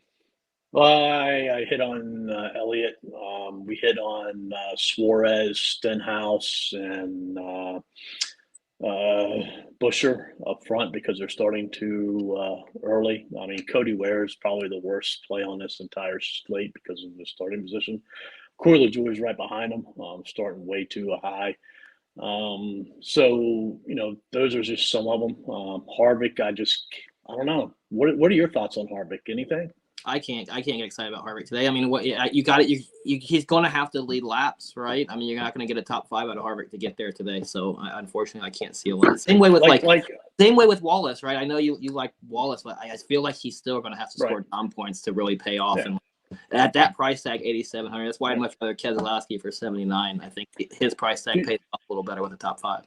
Well, I hit on Elliott. We hit on Suarez, Stenhouse, and Busher up front because they're starting too early. I mean, Cody Ware is probably the worst play on this entire slate because of the starting position. Corey LaJoie's right behind him, starting way too high. So, those are just some of them. Harvick, I don't know. What are your thoughts on Harvick? Anything? I can't get excited about Harvick today. I mean, you got it. He's going to have to lead laps, right? I mean, you're not going to get a top 5 out of Harvick to get there today. So unfortunately, I can't see a lot. Same way with same way with Wallace, right? I know you like Wallace, but I feel like he's still going to have to score down points to really pay off. Yeah. And at that price tag, 8,700, that's why I'd much rather Keselowski for 79. I think his price tag pays off a little better with the top 5.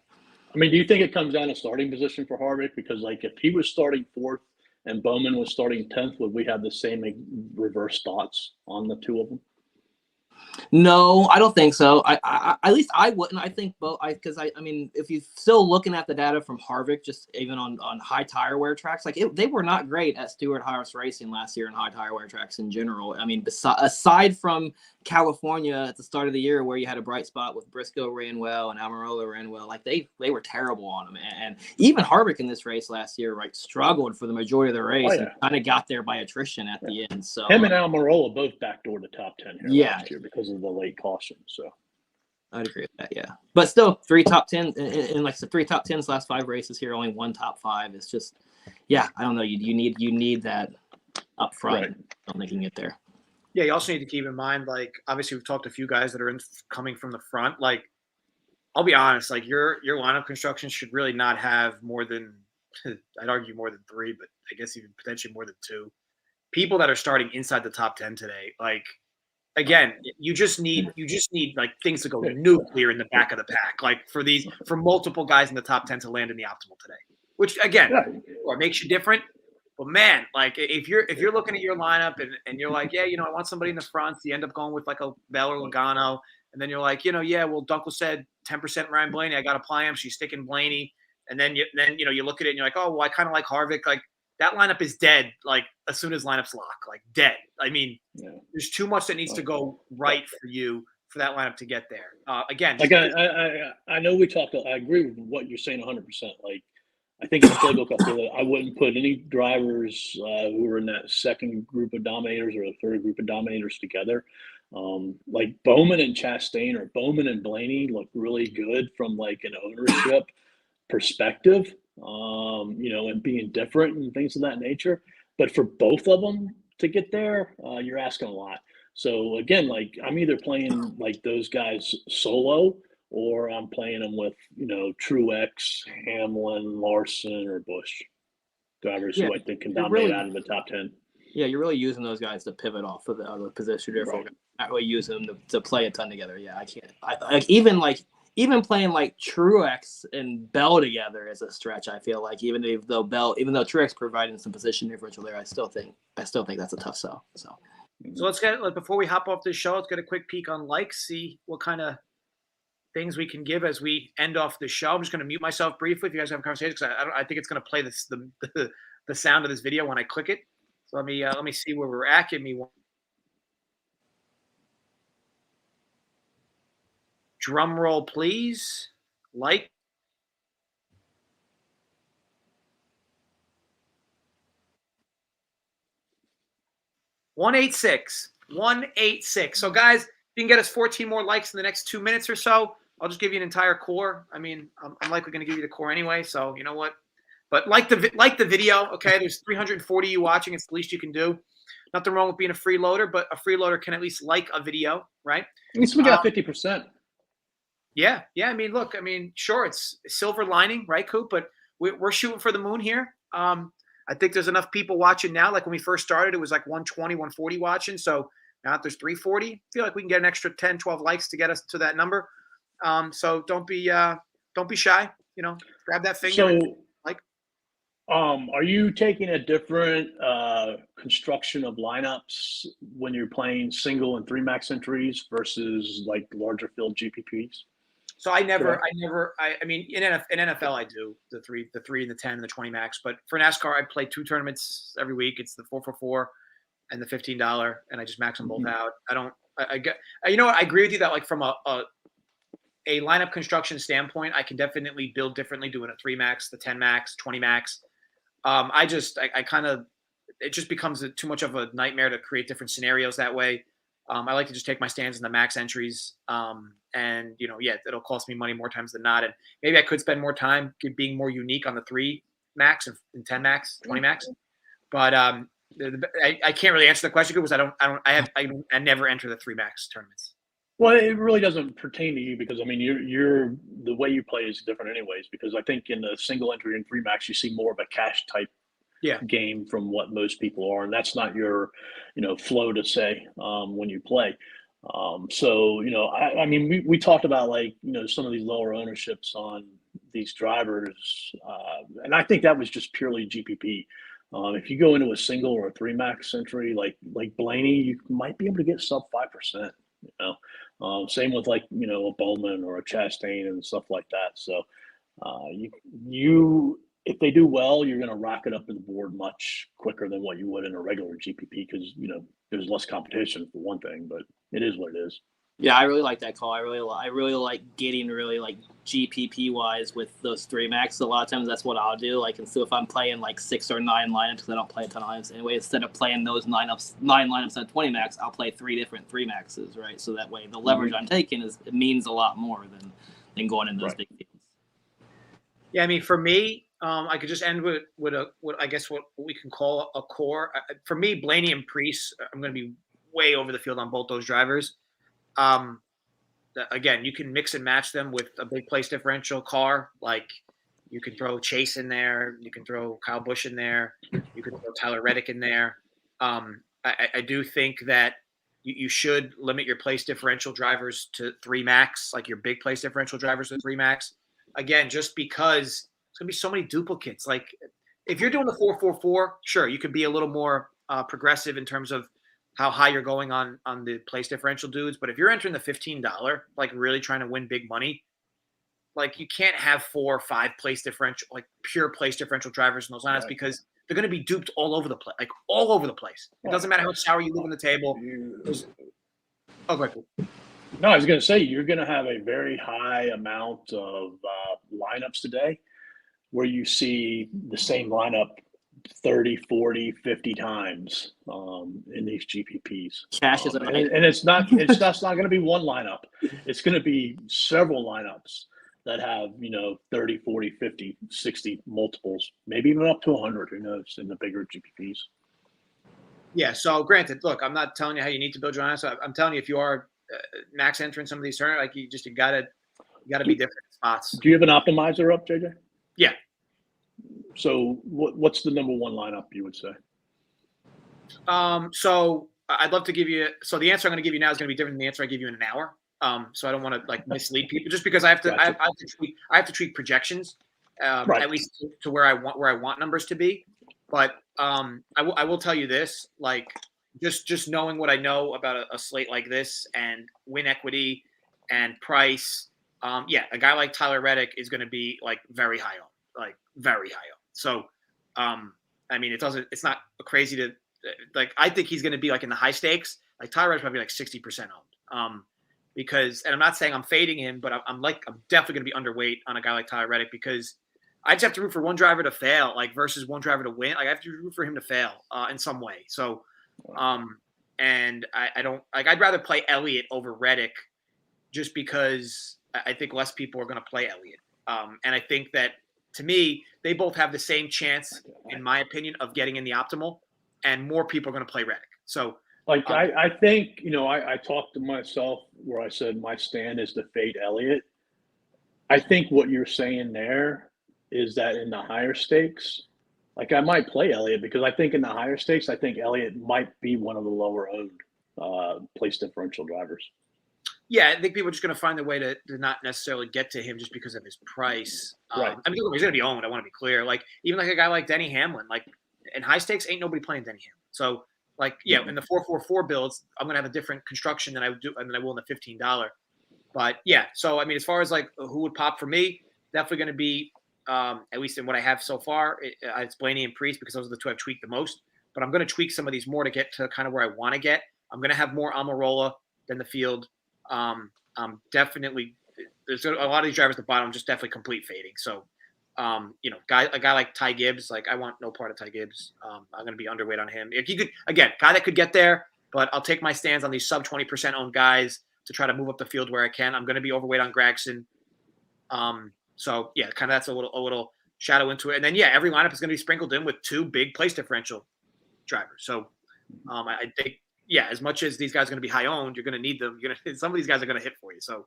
I mean, do you think it comes down to starting position for Harvick? Because if he was starting 4th and Bowman was starting 10th, would we have the same reverse thoughts on the two of them? No, I don't think so. At least I wouldn't. I think both. Because I mean, if you're still looking at the data from Harvick, just even on high tire wear tracks, they were not great at Stewart-Haas Racing last year in high tire wear tracks in general. I mean, aside from California at the start of the year where you had a bright spot with Briscoe ran well and Almirola ran well, they were terrible on them. And even Harvick in this race last year, struggled for the majority of the race and kind of got there by attrition at the end. So him and Almirola both backdoored the top 10 here last year because of the late caution. So I'd agree with that, yeah. But still, 3 top 10 in like the 3 top 10s last 5 races here, only 1 top 5. It's just, I don't know. You need that up front. I don't think you can get there. Yeah, you also need to keep in mind, obviously we've talked to a few guys that are coming from the front. I'll be honest, your lineup construction should really not have more than, I'd argue more than 3, but I guess even potentially more than 2 people that are starting inside the top 10 today. Again, you just need things to go nuclear in the back of the pack, for multiple guys in the top 10 to land in the optimal today, which again, makes you different. But man, if you're looking at your lineup and you're like, I want somebody in the front, so you end up going with a Bell or Logano, and then you're like, well, Dunkel said 10% Ryan Blaney, I got to apply him. She's sticking Blaney, and then you look at it and you're like, oh, well, I kind of like Harvick. That lineup is dead. As soon as lineups lock, dead. I mean, there's too much that needs to go right for you for that lineup to get there. Again, I know we talked. I agree with what you're saying 100%. I think in the playbook, I feel that I wouldn't put any drivers who were in that second group of dominators or the third group of dominators together. Bowman and Chastain or Bowman and Blaney look really good from an ownership perspective, and being different and things of that nature. But for both of them to get there, you're asking a lot. So again, I'm either playing those guys solo, or I'm playing them with, Truex, Hamlin, Larson, or Busch, drivers who I think can dominate out of the top 10. Yeah, you're really using those guys to pivot off of the other position. Therefore, not really using them to play a ton together. Yeah, I can't. even playing like Truex and Bell together is a stretch. I feel like even though Truex providing some position differential there, I still think that's a tough sell. So let's get before we hop off this show, let's get a quick peek on likes, see what kind of things we can give as we end off the show. I'm just going to mute myself briefly if you guys have a conversation because I think it's going to play the sound of this video when I click it. So let me see where we're at. Give me one. Drum roll, please. Like. $186. So, guys, if you can get us 14 more likes in the next 2 minutes or so, I'll just give you an entire core. I mean, I'm likely going to give you the core anyway, so you know what? But like the video, okay? There's 340 you watching. It's the least you can do. Nothing wrong with being a freeloader, but a freeloader can at least like a video, right? At least we got 50%. Yeah. I mean, look, sure, it's silver lining, right, Coop? But we're shooting for the moon here. I think there's enough people watching now. Like when we first started, it was like 120, 140 watching. So now there's 340. I feel like we can get an extra 10, 12 likes to get us to that number. So don't be shy. Grab that finger. So, are you taking a different construction of lineups when you're playing single and 3-max entries versus like larger field GPPs? So I mean, in NFL, I do the 3 and the 10 and the 20 max. But for NASCAR, I play 2 tournaments every week. It's the 4 and the $15, and I just max them both out. I agree with you that like from a lineup construction standpoint, I can definitely build differently doing a 3 max, the 10 max, 20 max. It just becomes too much of a nightmare to create different scenarios that way. I like to just take my stands in the max entries. And it'll cost me money more times than not. And maybe I could spend more time being more unique on the 3 max and 10 max, 20 max. But I can't really answer the question because I never enter the 3 max tournaments. Well, it really doesn't pertain to you because you're the way you play is different anyways. Because I think in the single entry and 3 max, you see more of a cash type game from what most people are, and that's not your flow to say when you play. So we talked about some of these lower ownerships on these drivers, and I think that was just purely GPP. If you go into a single or a 3 max entry like Blaney, you might be able to get sub 5%. Same with a Bowman or a Chastain and stuff like that. So you if they do well, you're going to rock it up to the board much quicker than what you would in a regular GPP because there's less competition for one thing, but it is what it is. Yeah, I really like that call. I really like getting really like GPP wise with those 3 max. A lot of times that's what I'll do. And so if I'm playing like 6 or 9 lineups, because I don't play a ton of lineups anyway, instead of playing those 9 lineups at 20 max, I'll play 3 different 3 maxes, right? So that way the leverage I'm taking it means a lot more than going in those big fields. Yeah, I mean, for me, I could just end with what we can call a core. For me, Blaney and Priest, I'm going to be way over the field on both those drivers. Again, you can mix and match them with a big place differential car. Like you can throw Chase in there, you can throw Kyle Busch in there, you can throw Tyler Reddick in there. I do think that you should limit your place differential drivers to 3 max, like your big place differential drivers to 3 max. Again, just because it's going to be so many duplicates. Like if you're doing the 4-4-4, sure, you could be a little more progressive in terms of how high you're going on the place differential dudes. But if you're entering the $15, like really trying to win big money, like you can't have 4 or 5 place differential, like pure place differential drivers in those lineups because they're going to be duped all over the place, like all over the place. It doesn't matter how sour you leave on the table. No, I was going to say you're going to have a very high amount of lineups today where you see the same lineup 30, 40, 50 times in these GPPs. Cash is and it's not going to be one lineup. It's going to be several lineups that have 30, 40, 50, 60 multiples, maybe even up to 100. Who knows in the bigger GPPs. Yeah. So granted, look, I'm not telling you how you need to build your lineup. So I'm telling you, if you are max entering some of these tournaments, like you gotta be different spots. Do you have an optimizer up, JJ? Yeah. So what's the number 1 lineup you would say? So I'd love to give you. So the answer I'm going to give you now is going to be different than the answer I give you in an hour. So I don't want to like mislead people just because I have to. Gotcha. I have to tweak projections Right. at least to where I want numbers to be. But I will tell you this, like just knowing what I know about a slate like this and win equity and price. Yeah, a guy like Tyler Reddick is going to be like very high on, like very high on. So, I mean, it's not crazy to like. I think he's going to be like in the high stakes. Like Tyler Reddick's probably like 60% owned. Because, and I'm not saying I'm fading him, but I'm definitely going to be underweight on a guy like Tyler Reddick because I just have to root for one driver to fail, like versus one driver to win. Like I have to root for him to fail in some way. So, and I don't like. I'd rather play Elliott over Reddick just because I think less people are going to play Elliott. And I think that to me, they both have the same chance, in my opinion, of getting in the optimal, and more people are going to play Reddick. So. Like I think, I talked to myself where I said my stand is to fade Elliott. I think what you're saying there is that in the higher stakes, like I might play Elliott because I think in the higher stakes, I think Elliott might be one of the lower owned place differential drivers. Yeah, I think people are just going to find a way to not necessarily get to him just because of his price. Right. I mean, he's going to be owned. I want to be clear. Like even like a guy like Denny Hamlin, like in high stakes, ain't nobody playing Denny Hamlin. So. Like, yeah, in the 444 builds, I'm going to have a different construction than I will in the $15. But, yeah, so, I mean, as far as, like, who would pop for me, definitely going to be, at least in what I have so far, it's Blaney and Priest because those are the two I've tweaked the most. But I'm going to tweak some of these more to get to kind of where I want to get. I'm going to have more Almirola than the field. Definitely, there's a lot of these drivers at the bottom just definitely complete fading. So, a guy like Ty Gibbs, like I want no part of Ty Gibbs. I'm going to be underweight on him. If you could, again, guy that could get there, but I'll take my stands on these sub 20% owned guys to try to move up the field where I can. I'm going to be overweight on Gregson. So yeah, kind of that's a little shadow into it. And then yeah, every lineup is going to be sprinkled in with two big place differential drivers. So I think yeah, as much as these guys are going to be high owned, you're going to need them. Some of these guys are going to hit for you. So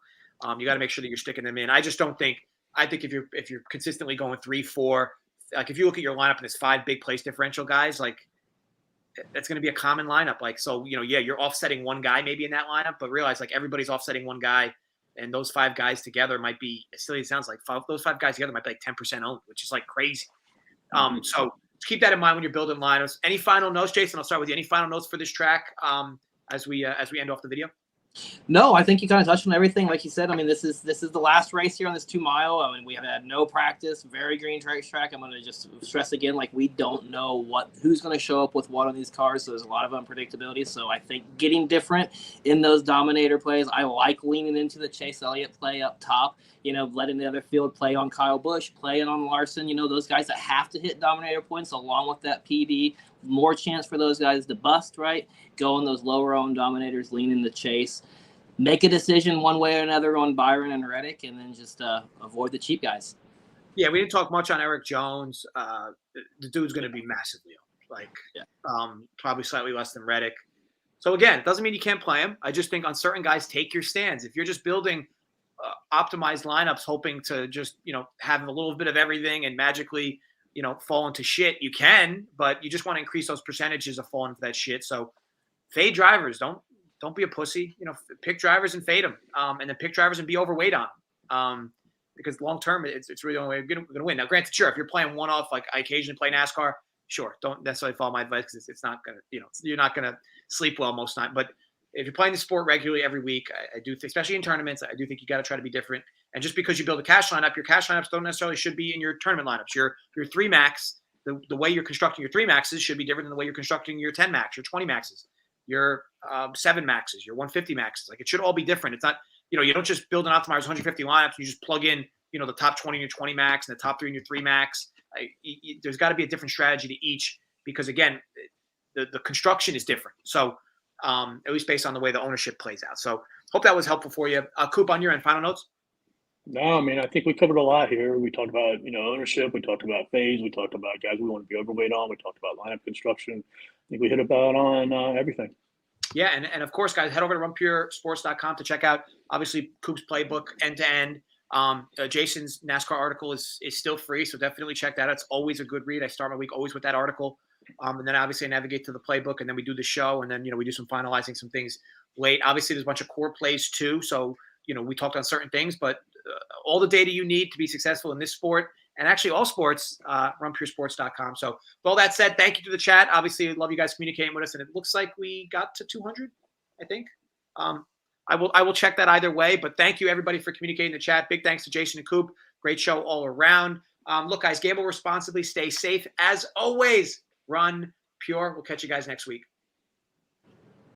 you got to make sure that you're sticking them in. I just don't think. I think if you're consistently going 3-4, like if you look at your lineup and there's 5 big place differential guys, like that's going to be a common lineup. Like, so, yeah, you're offsetting one guy maybe in that lineup, but realize like everybody's offsetting one guy and those 5 guys together might be, as silly as it sounds like, those 5 guys together might be like 10% owned, which is like crazy. So keep that in mind when you're building lineups. Any final notes, Jason? I'll start with you. Any final notes for this track as we end off the video? No, I think you kind of touched on everything. Like you said, I mean, this is the last race here on this 2 mile. I mean, we have had no practice, very green track. I'm going to just stress again, like we don't know who's going to show up with what on these cars. So there's a lot of unpredictability. So I think getting different in those dominator plays, I like leaning into the Chase Elliott play up top, letting the other field play on Kyle Busch, playing on Larson, those guys that have to hit dominator points along with that PB, more chance for those guys to bust, right? Go on those lower owned dominators, lean in the Chase. Make a decision one way or another on Byron and Reddick, and then just avoid the cheap guys. Yeah, we didn't talk much on Eric Jones. The dude's going to be massively owned, probably slightly less than Reddick. So again, it doesn't mean you can't play him. I just think on certain guys, take your stands. If you're just building optimized lineups, hoping to just have a little bit of everything and magically fall into shit, you can, but you just want to increase those percentages of falling into that shit. So fade drivers, don't be a pussy. Pick drivers and fade them, and then pick drivers and be overweight on them. Because long term, it's really the only way you're going to win. Now, granted, sure, if you're playing one off, like I occasionally play NASCAR, sure, don't necessarily follow my advice because it's not going to, you're not going to sleep well most time. But if you're playing the sport regularly every week, I do think, especially in tournaments, I do think you got to try to be different. And just because you build a cash lineup, your cash lineups don't necessarily should be in your tournament lineups. Your 3 max, the way you're constructing your 3 maxes should be different than the way you're constructing your 10 max, your 20 maxes, your 7 maxes, your 150 maxes. Like it should all be different. It's not, you don't just build an optimized 150 lineups. You just plug in, the top 20 in your 20 max and the top 3 in your 3 max. There's got to be a different strategy to each because again, the construction is different. So at least based on the way the ownership plays out. So hope that was helpful for you. Coop, on your end, final notes? No, I mean, I think we covered a lot here. We talked about, ownership. We talked about phase. We talked about guys we want to be overweight on. We talked about lineup construction. I think we hit about on everything. Yeah, and of course, guys, head over to runpuresports.com to check out, obviously, Coop's playbook end-to-end. Jason's NASCAR article is still free, so definitely check that out. It's always a good read. I start my week always with that article. And then obviously I navigate to the playbook, and then we do the show, and then we do some finalizing some things late. Obviously, there's a bunch of core plays too. So we talked on certain things, but all the data you need to be successful in this sport and actually all sports, runpuresports.com. So with all that said, thank you to the chat. Obviously, I love you guys communicating with us, and it looks like we got to 200, I think. I will check that either way, but thank you everybody for communicating in the chat. Big thanks to Jason and Coop. Great show all around. Look, guys, gamble responsibly, stay safe. As always, run pure. We'll catch you guys next week.